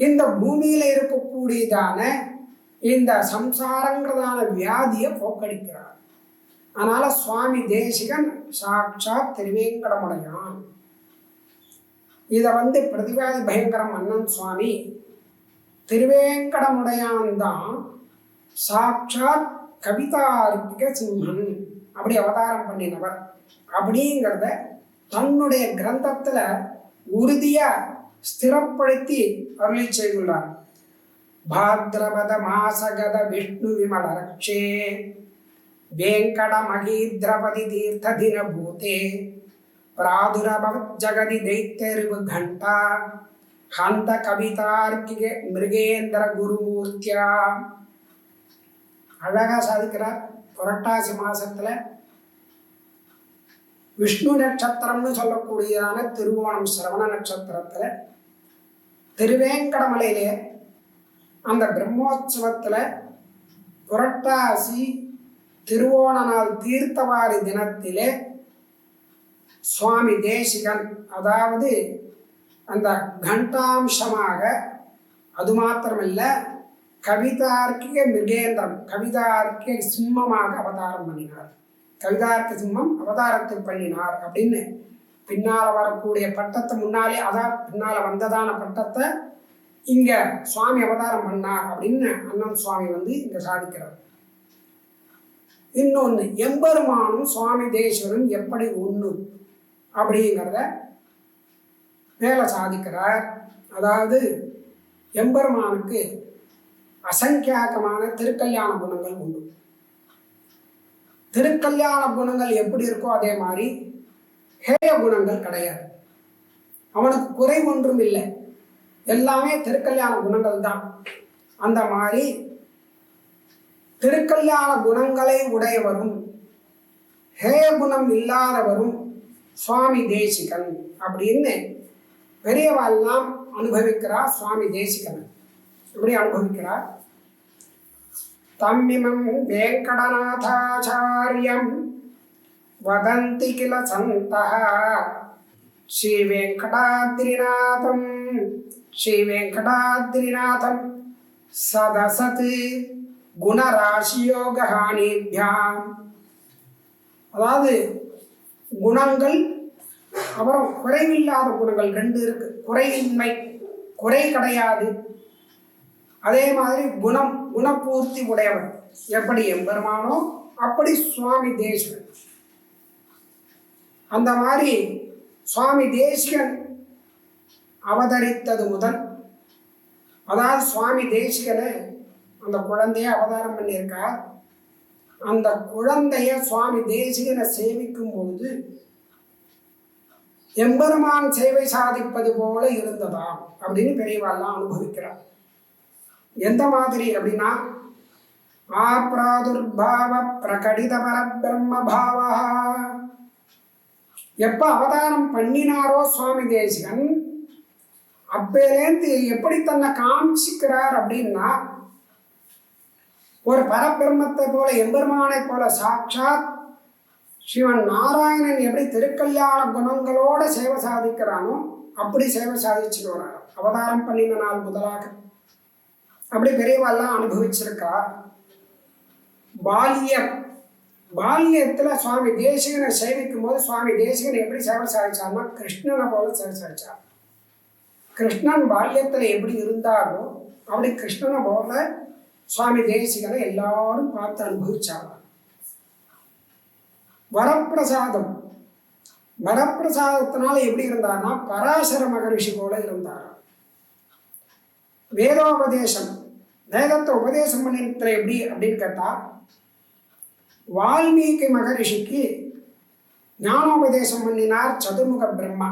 இந்த பூமியில இருக்கக்கூடியதான இந்த சம்சாரங்கிறதான வியாதியை போக்கடிக்கிறார். அதனால சுவாமி தேசிகன் சாட்சாத் திருவேங்கடமுடையான். இதை பிரதிவாதி பயங்கரம் அண்ணன் சுவாமி திருவேங்கடமுடையான் தான் சாட்சாத் கவிதார்க்கிக சிம்மன் அப்படி அவதாரம் பண்ணினவர் அப்படிங்கிறத தன்னுடைய கிரந்தத்துல உறுதியா ஸ்திரப்படுத்தி அருளி செய்துள்ளார். பாத்ரபத மாசகத விஷ்ணு விமல ரக்ஷே வேங்கட மகீத்ரபதி தீர்த்த தின பூதே பிராதுரபவத் ஜகதி தைத்தெருவு கண்டா ஹந்த கவிதார்க்கிக மிருகேந்திர குருமூர்த்தியா. அழகா சாதிக்கிறார். புரட்டாசி மாசத்துல விஷ்ணு நட்சத்திரம்னு சொல்லக்கூடியதான திருவோணம் சிரவண நட்சத்திரத்துல திருவேங்கடமலையிலே அந்த பிரம்மோற்சவத்துல புரட்டாசி திருவோண நாள் தீர்த்தவாரி தினத்திலே சுவாமி தேசிகன் அதாவது அந்த கண்டாம்சமாக, அது மாத்திரமில்லை கவிதார்க்கிக மிருகேந்திரம் கவிதார்க்கிக சிம்மமாக அவதாரம் பண்ணினார். கவிதார்க்க சிம்மம் அவதாரத்தில் பண்ணினார் அப்படின்னு. பின்னால் வரக்கூடிய பட்டத்தை முன்னாலே, அதான் பின்னால் வந்ததான பட்டத்தை இங்க சுவாமி அவதாரம் பண்ணார் அப்படின்னு அண்ணன் சுவாமி இங்க சாதிக்கிறார். இன்னொன்று, எம்பெருமானும் சுவாமி தேசிகனும் எப்படி ஒன்று அப்படிங்கிறத மேலே சாதிக்கிறார். அதாவது எம்பெருமானுக்கு அசங்கியாக்கமான திருக்கல்யாண குணங்கள் உண்டு. திருக்கல்யாண குணங்கள் எப்படி இருக்கோ அதே மாதிரி ஹேய குணங்கள் கிடையாது. அவனுக்கு குறை ஒன்றும் இல்லை, எல்லாமே திருக்கல்யாண குணங்கள் தான். அந்த மாதிரி திருக்கல்யாண குணங்களை உடையவரும் ஹேய குணம் இல்லாதவரும் சுவாமி தேசிகன் அப்படின்னு பெரியவாள்லாம் அனுபவிக்கிறார். சுவாமி தேசிகன் இப்படி அனுபவிக்கிறார். தம்மிமம் வேங்கடநாதாச்சாரியம் வதந்தி கில சந்தஹ ஸ்ரீ வெங்கடாத்ரிநாதம் சதசத் குணராசியோகானிபியாம். அதாவது குணங்கள், அப்புறம் குறைவில்லாத குணங்கள் ரெண்டு இருக்கு. குறையின்மை, குறை கிடையாது. அதே மாதிரி குணபூர்த்தி உடையவன் எப்படி எம்பெருமானோ அப்படி சுவாமி தேசிகன். அந்த மாதிரி சுவாமி தேசிகன் அவதரித்தது முதல், அதாவது சுவாமி தேசிகனை அந்த குழந்தைய அவதாரம் பண்ணியிருக்கார். அந்த குழந்தைய சுவாமி தேசிகனை சேவிக்கும் பொழுது எம்பெருமான் சேவை சாதிப்பது போல இருந்ததாம் அப்படின்னு பெரியவாள்லாம் அனுபவிக்கிறார். எந்த மாதிரி அப்படின்னா, ஆப்ராதுர்பாவ பிரகடித பரபிரம்ம பாவா. எப்ப அவதாரம் பண்ணினாரோ சுவாமி தேசிகன், அப்பேலேருந்து எப்படி தன்னை காமிச்சிக்கிறார் அப்படின்னா, ஒரு பரபிரம்மத்தை போல எம்பெருமானை போல சாட்சாத் சிவன் நாராயணன் எப்படி திருக்கல்யாண குணங்களோட சேவை சாதிக்கிறானோ அப்படி சேவை சாதிச்சுட்டு வர்றார் அவதாரம் பண்ணின நாள் முதலாக. அப்படி பெரியவாள்லாம் அனுபவிச்சிருக்கா. பால்யத்தில் சுவாமி தேசிகனை சேவிக்கும் போது சுவாமி தேசிகனை எப்படி சேவை சாதிச்சார்னா கிருஷ்ணனை போல சேவை சாதிச்சார். கிருஷ்ணன் பால்யத்தில் எப்படி இருந்தாரோ அப்படி கிருஷ்ணனை போல சுவாமி தேசிகனை எல்லாரும் பார்த்து அனுபவிச்சாங்க. வரப்பிரசாதத்தினால எப்படி இருந்தார்னா பராசர மகரிஷி போல இருந்தார். வேதோபதேசம், வேதத்தை உபதேசம் பண்ணினத்துல எப்படி அப்படின்னு கேட்டா, வால்மீகி மகரிஷிக்கு ஞானோபதேசம் பண்ணினார் சதுர்முக பிரம்மா.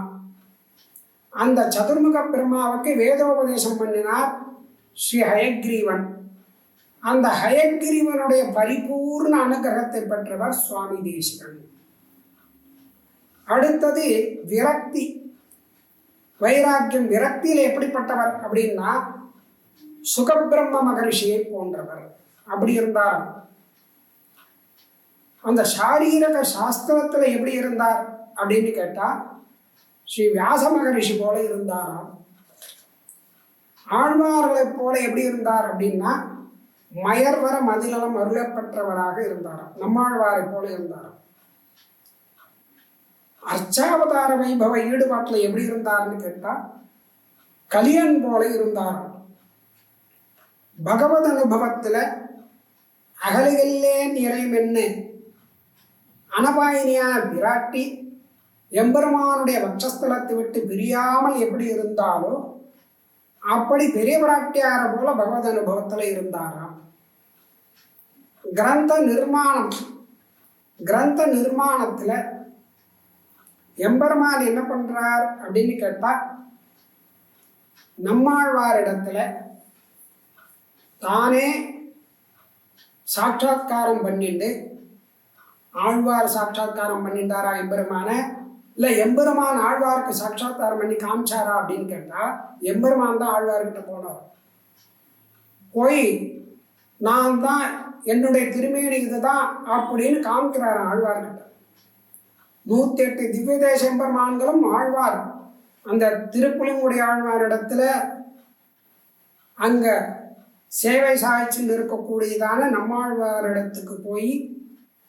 அந்த சதுர்முக பிரம்மாவுக்கு வேதோபதேசம் பண்ணினார் ஸ்ரீ ஹயக்ரீவன். அந்த ஹயக்ரீவனுடைய பரிபூர்ண அனுகிரகத்தை பெற்றவர் சுவாமி தேசிகன். அடுத்தது விரக்தி, வைராக்கியம். விரக்தியில் எப்படிப்பட்டவர் அப்படின்னா சுகபிரம்ம மகரிஷியை போன்றவர் அப்படி இருந்தார். அந்த சாரீரக சாஸ்திரத்துல எப்படி இருந்தார் அப்படின்னு கேட்டா ஸ்ரீ வியாச மகரிஷி போல இருந்தாராம். ஆழ்வார்களை போல எப்படி இருந்தார் அப்படின்னா மயர்வர மதிநலம் அருளப்பெற்றவராக இருந்தாராம். நம்மாழ்வாரை போல இருந்தாராம். அர்ச்சாவதார வைபவ ஈடுபாட்டில் எப்படி இருந்தார்னு கேட்டா கலியன் போல இருந்தாராம். பகவத் அனுபவத்துல அகலிகளே நிறைமென்னு அனபாயினியான விராட்டி எம்பெருமானுடைய வட்சஸ்தலத்தை விட்டு பிரியாமல் எப்படி இருந்தாலோ அப்படி பெரிய பிராட்டியார போல பகவத் அனுபவத்துல இருந்தாராம். கிரந்த நிர்மாணத்துல எம்பெருமான் என்ன பண்றார் அப்படின்னு கேட்டா நம்மாழ்வாரிடத்துல தானே சாட்சாத்காரம் பண்ணிட்டு, ஆழ்வார் சாட்சாத்காரம் பண்ணிட்டாரா எம்பெருமான, இல்லை எம்பெருமான் ஆழ்வாருக்கு சாட்சாத்காரம் பண்ணி காமிச்சாரா அப்படின்னு கேட்டா எம்பெருமான் தான் ஆழ்வார்கிட்ட போனார். போய் நான் தான் என்னுடைய திருமேனி இதுதான் அப்படின்னு காமிக்கிறார் ஆழ்வார்கிட்ட. 108 திவ்ய தேச எம்பெருமான்களும் ஆழ்வார் அந்த திருப்புலிங்குடைய ஆழ்வாரிடத்துல அங்க சேவை சாய்ச்சில் இருக்கக்கூடியதான நம்மாழ்வாரிடத்துக்கு போய்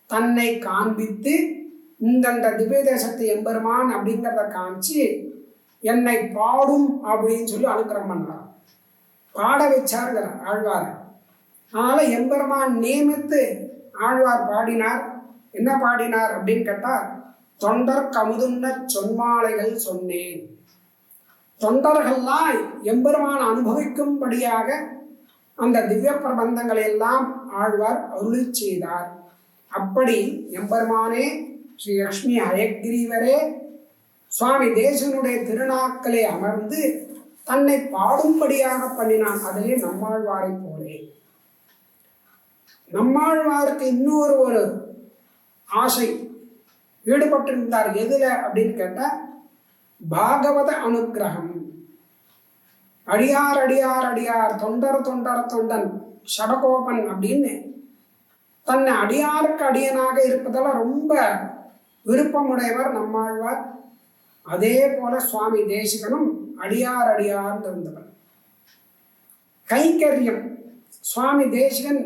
தன்னை காண்பித்து இந்தந்த திவ்ய தேசத்து எம்பெருமான் அப்படிங்கிறத காமிச்சு என்னை பாடும் அப்படின்னு சொல்லி அனுக்கிரம் பண்ணார். பாட வச்சாருங்கிற ஆழ்வார். அதனால் எம்பெருமான் நியமித்து ஆழ்வார் பாடினார். என்ன பாடினார் அப்படின்னு கேட்டால், தொண்டர் கமுதுன்ன சொன்மாலைகள் சொன்னேன். தொண்டர்கள்லாம் எம்பெருமான் அனுபவிக்கும்படியாக அந்த திவ்ய பிரபந்தங்களை எல்லாம் ஆழ்வார் அருளி செய்தார். அப்படி எம்பெருமானே ஸ்ரீ லக்ஷ்மி ஹயக்ரீவரே சுவாமி தேசனுடைய திருநாக்களை அமர்ந்து தன்னை பாடும்படியாக பண்ணினான். அதிலே நம்மாழ்வாரை போலே. நம்மாழ்வாருக்கு இன்னொரு ஒரு ஆசை ஈடுபட்டிருந்தார். எதுல அப்படின்னு கேட்டால், பாகவத அனுகிரகம். அடியார் அடியார் அடியார், தொண்டர் தொண்டர் தொண்டன், ஷடகோபன் அப்படின்னு தன்னை அடியாருக்கு அடியனாக இருப்பதால் ரொம்ப விருப்பமுடையவர் நம்மாழ்வார். அதே போல சுவாமி தேசிகனும் அடியார் அடியார்னு இருந்தவர். கைங்கரியம், சுவாமி தேசிகன்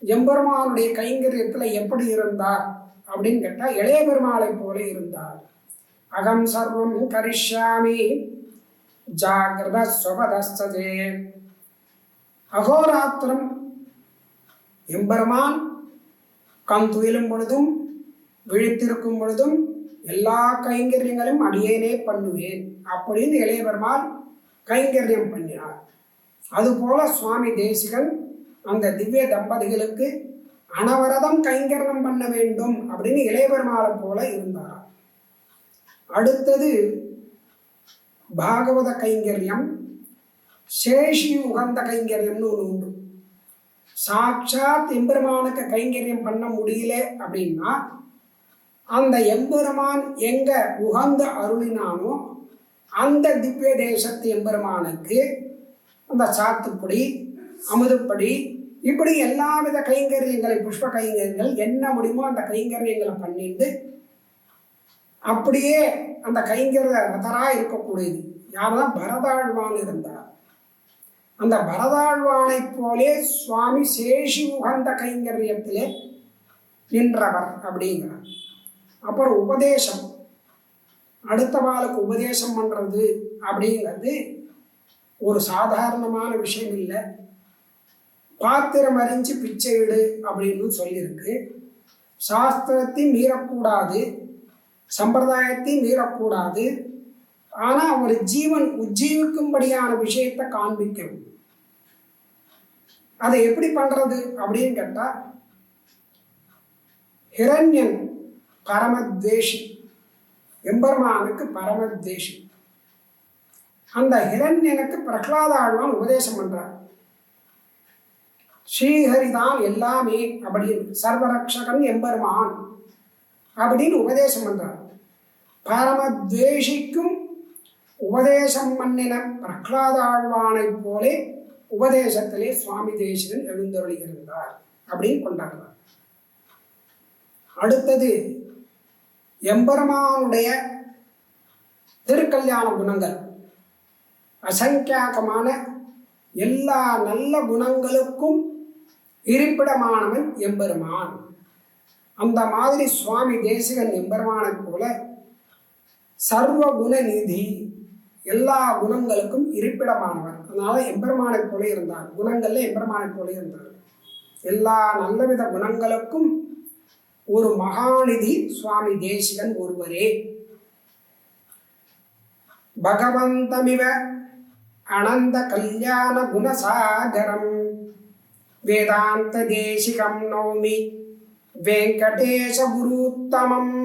எம்பெருமானுடைய கைங்கரியத்தில் எப்படி இருந்தார் அப்படின்னு கேட்டால், இளைய பெருமாளை போல இருந்தார். அகம் சர்வம் கரிஷ்யாமி ஜாகிரத ஸ்வபதஸ்ததே. அகோராத்திரம் எம்பெருமான் கண் துயிலும் பொழுதும் விழித்திருக்கும் பொழுதும் எல்லா கைங்கரியங்களும் அடியேனே பண்ணுவேன் அப்படின்னு இளைய பெருமாள் கைங்கரியம் பண்ணினார். அதுபோல சுவாமி தேசிகன் அந்த திவ்ய தம்பதிகளுக்கு அனவரதம் கைங்கரியம் பண்ண வேண்டும் அப்படின்னு இளைய பெருமாளை போல இருந்தார். அடுத்தது பாகவத கைங்கரியம், சேஷி உகந்த கைங்கரியம்னு ஒன்று உண்டு. சாட்சாத் எம்பெருமானுக்கு கைங்கரியம் பண்ண முடியல அப்படின்னா, அந்த எம்பெருமான் எங்க உகந்த அருளினானோ அந்த திவ்ய தேசத்து எம்பெருமானுக்கு அந்த சாத்துப்படி, அமுதுப்படி, இப்படி எல்லாவித கைங்கரியங்களை, புஷ்ப கைங்கரியங்கள் என்ன முடியுமோ அந்த கைங்கரியங்களை பண்ணிட்டு அப்படியே அந்த கைங்கரிய ரதராக இருக்கக்கூடியது யார்தான் பரதாழ்வான் இருந்தார். அந்த பரதாழ்வானை போலே சுவாமி சேஷி உகந்த கைங்கரியத்திலே நின்றவர் அப்படிங்கிறார். அப்புறம் உபதேசம், அடுத்த வாளுக்கு உபதேசம் பண்ணுறது அப்படிங்கிறது ஒரு சாதாரணமான விஷயம் இல்லை. பாத்திரம் அறிஞ்சு பிச்சையிடு அப்படின்னு சொல்லியிருக்கு. சாஸ்திரத்தை மீறக்கூடாது, சம்பிரதாயத்தை மீறக்கூடாது. ஆனால் ஒரு ஜீவன் உஜ்ஜீவிக்கும்படியான விஷயத்தை காண்பிக்கணும். அதை எப்படி பண்ணுறது அப்படின்னு கேட்டால், ஹிரண்யன் பரமத்வேஷி, எம்பெருமானுக்கு பரமத்வேஷி. அந்த ஹிரண்யனுக்கு பிரகலாத ஆழ்வான் உபதேசம் பண்றார். ஸ்ரீஹரிதான் எல்லாமே அப்படின்னு, சர்வரக்ஷகன் எம்பெருமான் அப்படின்னு உபதேசம் பண்றார். பரமத்வேஷிக்கும் உபதேசம் பண்ணின பிரகலாத ஆழ்வானை போலே உபதேசத்திலே சுவாமி தேசிகன் எழுந்தருளி இருந்தார் அப்படின்னு கொண்டாடுறார். அடுத்தது எம்பெருமானுடைய திருக்கல்யாண குணங்கள். அசங்கியாகமான எல்லா நல்ல குணங்களுக்கும் இருப்பிடமானவன் எம்பெருமான். அந்த மாதிரி சுவாமி தேசிகன் எம்பெருமானை போல சர்வ குண நிதி, எல்லா குணங்களுக்கும் இருப்பிடமானவர். அதனால எம்பெருமானை போல இருந்தார். குணங்கள்ல எம்பெருமானை போல இருந்தார். எல்லா நல்லவித குணங்களுக்கும் ஒரு மகாநிதி சுவாமி தேசிகன் ஒருவரே. பகவந்தமிவ அனந்த கல்யாண குணசாகரம் வேதாந்த தேசிகம் நௌமி வெங்கடேச குருத்தமம்.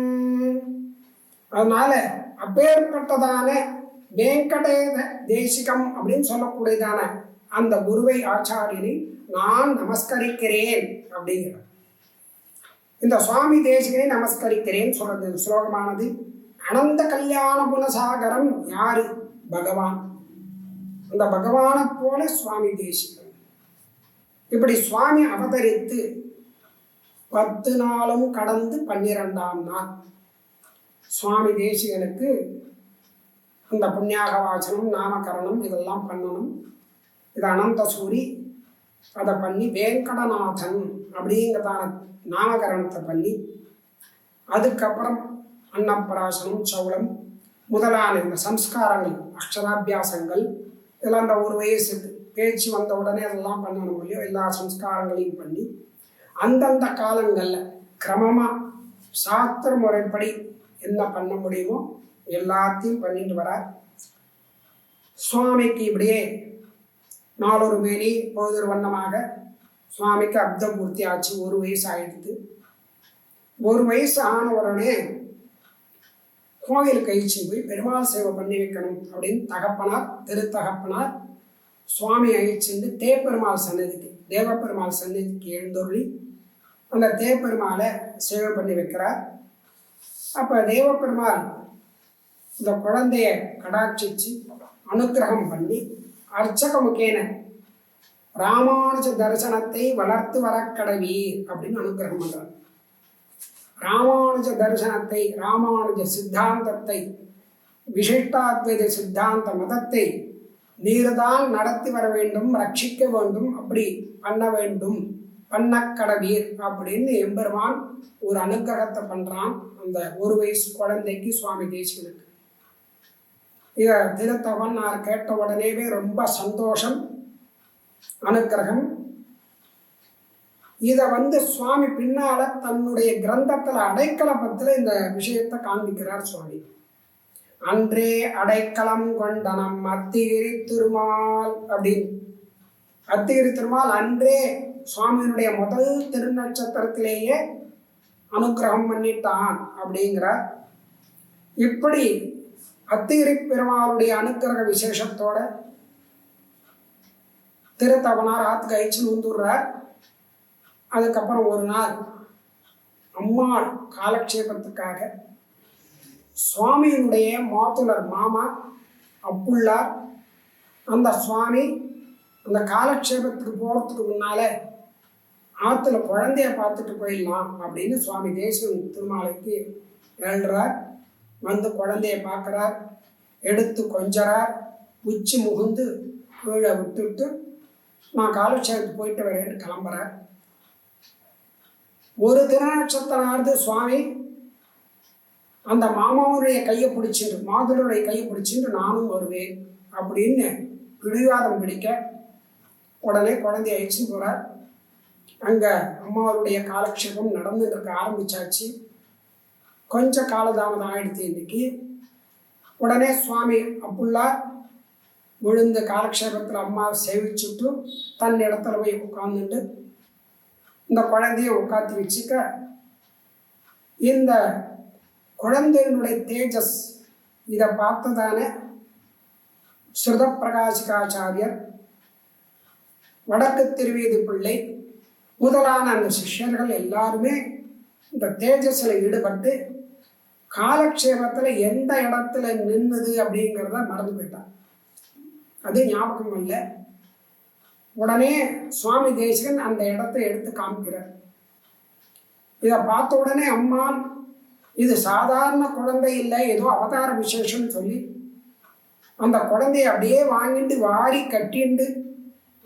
அதனால அப்பேற்பட்டதான வெங்கடேச தேசிகம் அப்படின்னு சொல்லக்கூடியதான அந்த குருவை, ஆச்சாரியனை நான் நமஸ்கரிக்கிறேன் அப்படிங்கிற இந்த சுவாமி தேசிகனை நமஸ்கரிக்கிறேன் சொல்றது ஸ்லோகமானது. அனந்த கல்யாண குணசாகரம் யாரு? பகவான். அந்த பகவானை போல சுவாமி தேசிகன். இப்படி சுவாமி அவதரித்து 10 நாளும் கடந்து 12ஆம் நாள் சுவாமி தேசிகனுக்கு அந்த புண்ணியாக வாசனம், நாமகரணம் இதெல்லாம் பண்ணணும். இது அனந்த சூரி அதை பண்ணி வேங்கடநாதன் அப்படிங்கிறதான நாமகரணத்தை பண்ணி, அதுக்கப்புறம் அன்னப்பிராசனம், சௌளம் முதலான இந்த சம்ஸ்காரங்கள், அக்ஷராபியாசங்கள் இதெல்லாம் அந்த ஒரு வயசு பேச்சு வந்த உடனே அதெல்லாம் பண்ணணும் இல்லையோ, எல்லா சம்ஸ்காரங்களையும் பண்ணி அந்தந்த காலங்களில் கிரமமாக சாஸ்திர முறைப்படி என்ன பண்ண முடியுமோ எல்லாத்தையும் பண்ணிட்டு வரார். சுவாமிக்கு இப்படியே நாளொரு மேனி பொழுதொரு வண்ணமாக சுவாமிக்கு அப்த பூர்த்தி ஆச்சு. 1 வயசு ஆயிடுது. 1 வயசு ஆன உடனே கோவிலுக்கு கழிச்சு போய் பெருமாள் சேவை பண்ணி வைக்கணும் அப்படின்னு தகப்பனார், திருத்தகப்பனார் சுவாமி அழிச்சுட்டு தேப்பெருமாள் சன்னதிக்கு, தேவப்பெருமாள் சன்னதிக்கு எழுந்தொருளி அந்த தேப்பெருமாளை சேவை பண்ணி வைக்கிறார். அப்போ தேவப்பெருமாள் இந்த குழந்தைய கடாட்சிச்சு அனுக்கிரகம் பண்ணி அர்ச்சக முகேன ராமானுஜ தரிசனத்தை வளர்த்து வரக்கடவீர் அப்படின்னு அனுக்கிரகம் பண்றார். ராமானுஜ தரிசனத்தை, ராமானுஜ சித்தாந்தத்தை, விசிஷ்டாத்வைத சித்தாந்த மதத்தை நீர்தான் நடத்தி வர வேண்டும், ரட்சிக்க வேண்டும், அப்படி பண்ண வேண்டும், பண்ணக்கடவீர் அப்படின்னு எம்பெருமான் ஒரு அனுக்கிரகத்தை பண்றான் அந்த 1 வயசு குழந்தைக்கு, சுவாமி தேசிகனுக்கு. இதை திருத்தவனார் கேட்ட உடனேவே ரொம்ப சந்தோஷம், அனுக்கிரகம். இதை சுவாமி பின்னால தன்னுடைய கிரந்தத்தில் அடைக்கலப்பத்தில் இந்த விஷயத்தை காண்பிக்கிறார் சுவாமி. அன்றே அடைக்கலம் கொண்டனம் அத்திகிரி திருமால் அப்படின்னு. அத்திகிரி திருமால் அன்றே சுவாமியினுடைய முதல் திருநட்சத்திரத்திலேயே அனுக்கிரகம் பண்ணிட்டான் அப்படிங்கிறார். இப்படி அத்திகிரி பெருமாளுடைய அனுக்கிரக விசேஷத்தோட திருத்தவனார் ஆத்துக்கு அழிச்சு வந்துடுறார். அதுக்கப்புறம் ஒரு நாள் அம்மாள் காலக்ஷேபத்துக்காக சுவாமியினுடைய மாதுளர் மாமா அப்புள்ளார் அந்த சுவாமி அந்த காலக்ஷேபத்துக்கு போகிறதுக்கு முன்னால ஆற்றுல குழந்தைய பார்த்துட்டு போயிடலாம் அப்படின்னு சுவாமி தேசிகன் திருமாலைக்கு எழுறார். குழந்தைய பார்க்குறார், எடுத்து கொஞ்சறார், உச்சி முகுந்து கீழே விட்டுட்டு நான் காலக்ஷேபத்துக்கு போயிட்டு வரேன்னு கிளம்புறார். ஒரு திருநட்சத்திரார்து சுவாமி அந்த மாமாவுடைய கையை பிடிச்சிட்டு, மாதுளருடைய கையை பிடிச்சிட்டு நானும் வருவேன் அப்படின்னு பிடிவாதம் பிடிக்க உடனே குழந்தைய அழிச்சுன்னு போகிறார். அங்கே அம்மாவுடைய காலக்ஷேபம் நடந்துட்டு இருக்க ஆரம்பிச்சாச்சு. கொஞ்சம் காலதாமதம் ஆயிடுத்து இன்னைக்கு. உடனே சுவாமி அப்புள்ளார் விழுந்த காலக்ஷேபத்தில் அம்மாவை சேவிச்சுட்டு தன் இடத்துல போய் உட்கார்ந்துட்டு இந்த குழந்தைய உட்காந்து வச்சுக்க, இந்த குழந்தையினுடைய தேஜஸ் இதை பார்த்ததான ஸ்ருத பிரகாசிகாச்சாரியர், வடக்கு திருவேதி பிள்ளை முதலான அந்த சிஷ்யர்கள் எல்லாருமே இந்த தேஜஸில் ஈடுபட்டு காலக்ஷேபத்தில் எந்த இடத்துல நின்னுது அப்படிங்கிறத மறந்து போயிட்டான். அது ஞாபகம் இல்லை. உடனே சுவாமி தேசிகன் அந்த இடத்தை எடுத்து காமிக்கிறார். இதை பார்த்த உடனே அம்மான் இது சாதாரண குழந்தை இல்லை, ஏதோ அவதார விசேஷம்னு சொல்லி அந்த குழந்தைய அப்படியே வாங்கிட்டு வாரி கட்டிண்டு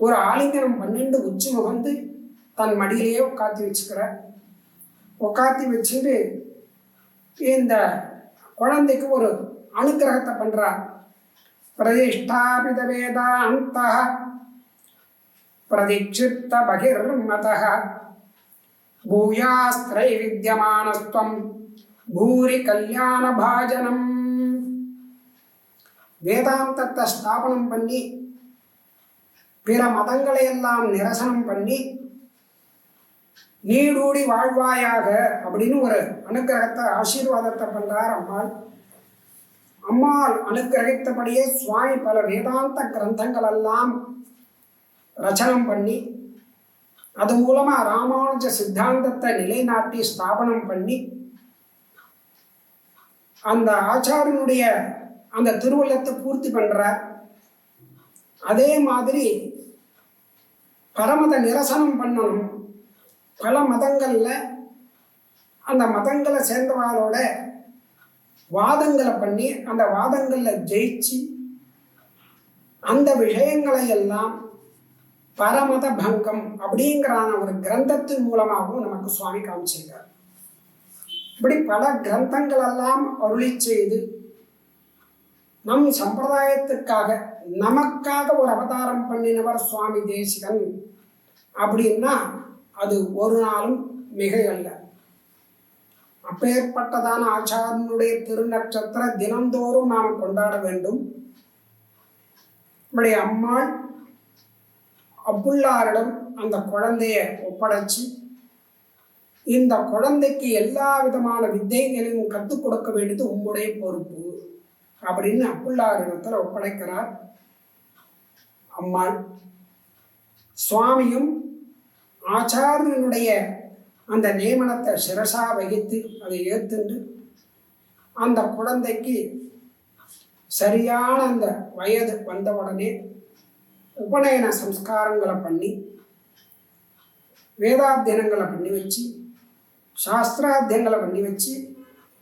ஒரு ஆலிங்கனம் பண்ணிண்டு உச்சி முகந்து தன் மடியிலேயே உட்காத்தி வச்சுக்கிறார். உட்காத்தி வச்சுட்டு இந்த குழந்தைக்கு ஒரு அனுக்கிரகத்தை பண்றார். பிரதிஷ்டாபித வேதாந்த பிரதிக்ஷிப்த பகிர்மதः பூயாஸ்திரை வித்யமானஸ்துவம் பூரி கல்யாண பாஜனம். வேதாந்தத்தை ஸ்தாபனம் பண்ணி பிற மதங்களை எல்லாம் நிரசனம் பண்ணி நீடூடி வாழ்வாயாக அப்படின்னு ஒரு அனுக்கிரகத்தை, ஆசீர்வாதத்தை பண்றார் அம்மாள். அம்மாள் அனுக்கிரகித்தபடியே சுவாமி பல வேதாந்த கிரந்தங்கள் எல்லாம் ரச்சனம் பண்ணி அது மூலமா ராமானுஜ சித்தாந்தத்தை நிலைநாட்டி ஸ்தாபனம் பண்ணி அந்த ஆச்சாரியனுடைய அந்த திருவுள்ளத்தை பூர்த்தி பண்றார். அதே மாதிரி பரமத நிரசனம் பண்ணணும். பல மதங்களில் அந்த மதங்களை சேர்ந்தவாரோட வாதங்களை பண்ணி அந்த வாதங்களில் ஜெயிச்சு அந்த விஷயங்களை எல்லாம் பரமத பங்கம் அப்படிங்கிறான ஒரு கிரந்தத்தின் மூலமாகவும் நமக்கு சுவாமி காமிச்சிருக்கார். இப்படி பல கிரந்தங்கள் எல்லாம் அருளி செய்து நம் சம்பிரதாயத்துக்காக நமக்காக ஒரு அவதாரம் பண்ணினவர் சுவாமி தேசிகன் அப்படின்னா அது ஒரு நாளும் மிகை அல்ல. அப்பேற்பட்டதான ஆச்சாரனுடைய திருநட்சத்திர தினந்தோறும் நாம் கொண்டாட வேண்டும். நம்முடைய அம்மாள் அப்புள்ளாரிடம் அந்த குழந்தைய ஒப்படைச்சு இந்த குழந்தைக்கு எல்லா விதமான வித்தைகளையும் கற்றுக் கொடுக்க வேண்டியது உம்முடைய பொறுப்பு அப்படின்னு அப்புள்ளாரிடத்துல ஒப்படைக்கிறார் அம்மாள். சுவாமியும் ஆச்சாரியனுடைய அந்த நியமனத்தை சிரசா வகித்து அதை ஏற்றுண்டு அந்த குழந்தைக்கு சரியான அந்த வயது வந்த உடனே உபநயன சம்ஸ்காரங்களை பண்ணி வேதாத்தியனங்களை பண்ணி வச்சு சாஸ்திராத்தியங்களை பண்ணி வச்சு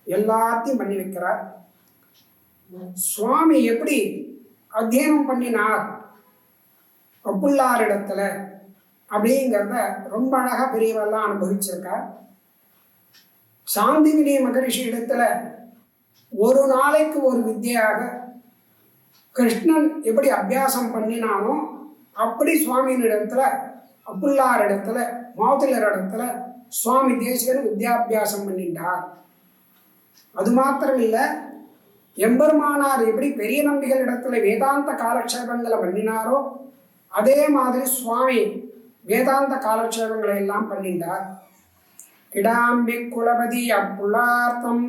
எல்லாத்தையும் பண்ணி வைக்கிறார். சுவாமி எப்படி அத்தியனம் பண்ணினார் அப்புள்ளாரிடத்துல அப்படிங்கிறத ரொம்ப அழகா பெரியவெல்லாம் அனுபவிச்சிருக்கார். சாந்திவினி மகரிஷி இடத்துல ஒரு நாளைக்கு ஒரு வித்தியாக கிருஷ்ணன் எப்படி அபியாசம் பண்ணினானோ அப்படி சுவாமியின் இடத்துல அப்புள்ளார் இடத்துல மாதுளர் இடத்துல சுவாமி தேசிகன் வித்யாபியாசம் பண்ணிட்டார். அது மாத்திரம் இல்லை, எம்பெருமானார் எப்படி பெரிய நம்பிகள் இடத்துல வேதாந்த காலக்ஷேபங்களை பண்ணினாரோ அதே மாதிரி சுவாமி வேதாந்த காலக்ஷேபங்களை எல்லாம் பண்ணிட்டார். கிடாம்பி குலபதி அப்புள்ளார்த்தம்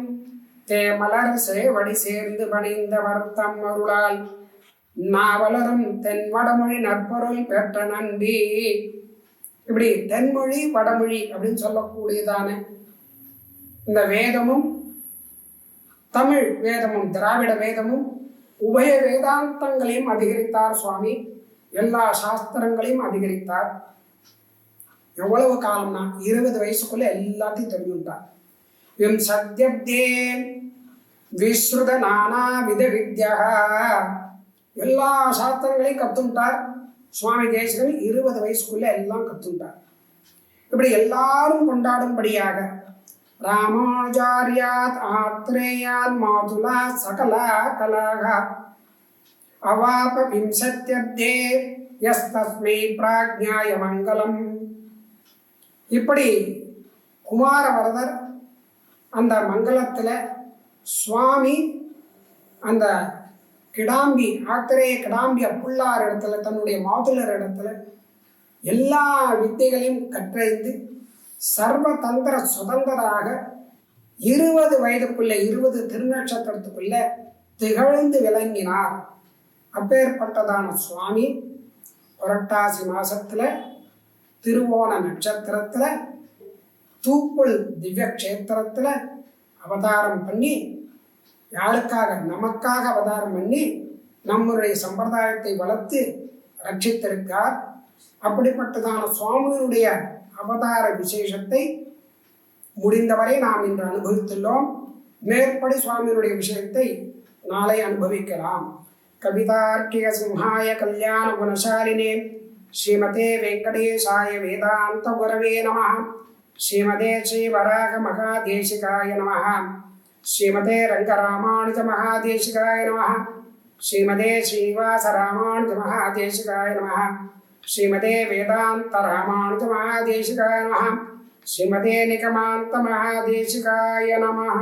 தே மலர் சேவடி சேர்ந்து பணிந்த வருத்தம் அருளால் நாவலரும் தென் வடமொழி நற்பொருள் பெற்ற நன்றி. இப்படி தென்மொழி வடமொழி அப்படின்னு சொல்லக்கூடியதான இந்த வேதமும் தமிழ் வேதமும் திராவிட வேதமும் உபய வேதாந்தங்களையும் அதிகரித்தார் சுவாமி. எல்லா சாஸ்திரங்களையும் அதிகரித்தார். எவ்வளவு காலம்னா 20 வயசுக்குள்ள எல்லாத்தையும் தெரிஞ்சுட்டார். எம் சத்யப்தே விஸ்ருத நானா வித வித்யா எல்லா சாஸ்திரங்களையும் கத்துட்டார் சுவாமி தேசிகன். 20 வயசுக்குள்ள எல்லாம் கத்துட்டார். இப்படி எல்லாரும் கொண்டாடும்படியாக ராமானுஜாரியாத் ஆத்ரேயாத் மாதுலா சகலா கலாகா அவாப விம்சத்யப்தே யஸ்தஸ்மை பிராக்ஞாய மங்கலம். இப்படி குமாரவரதர் அந்த மங்களத்தில் சுவாமி அந்த கிடாம்பி ஆத்திரேய கிடாம்பி அப்புள்ளார் இடத்துல தன்னுடைய மாதுளர் இடத்துல எல்லா வித்தைகளையும் கற்றறிந்து சர்வதந்திர சுதந்திராக 20 வயதுக்குள்ள 20 திருநட்சத்திரத்துக்குள்ள திகழ்ந்து விளங்கினார். அப்பேற்பட்டதான சுவாமி புரட்டாசி மாசத்துல திருவோண நட்சத்திரத்துல தூப்புள் திவ்ய கஷேத்திரத்துல அவதாரம் பண்ணி யாருக்காக நமக்காக அவதாரம் பண்ணி நம்முடைய சம்பிரதாயத்தை வளர்த்து ரட்சித்திருக்கார். அப்படிப்பட்டதான சுவாமியினுடைய அவதார விசேஷத்தை முடிந்தவரை நாம் இன்று அனுபவித்துள்ளோம். மேற்படி சுவாமியினுடைய விஷயத்தை நாளை அனுபவிக்கலாம். கவிதார்க்கிக சிம்ஹாய கல்யாண குணசாலினே ஸ்ரீமதே வெங்கடேசாய வேதாந்த குரவே நமः. ஸ்ரீமதே ஸ்ரீ வராக மகாதேசிகாய நமः. ஸ்ரீமதே ரங்கராமானுஜ மகாதேசிகாய நமः. ஸ்ரீமதே ஸ்ரீனிவாச ராமானுஜ மகாதேசிகாய நமः. ஸ்ரீமதே வேதாந்த ராமானுஜ மகாதேசிகாய நமः. ஸ்ரீமதே நிகமாந்த மகாதேசிகாய நமः.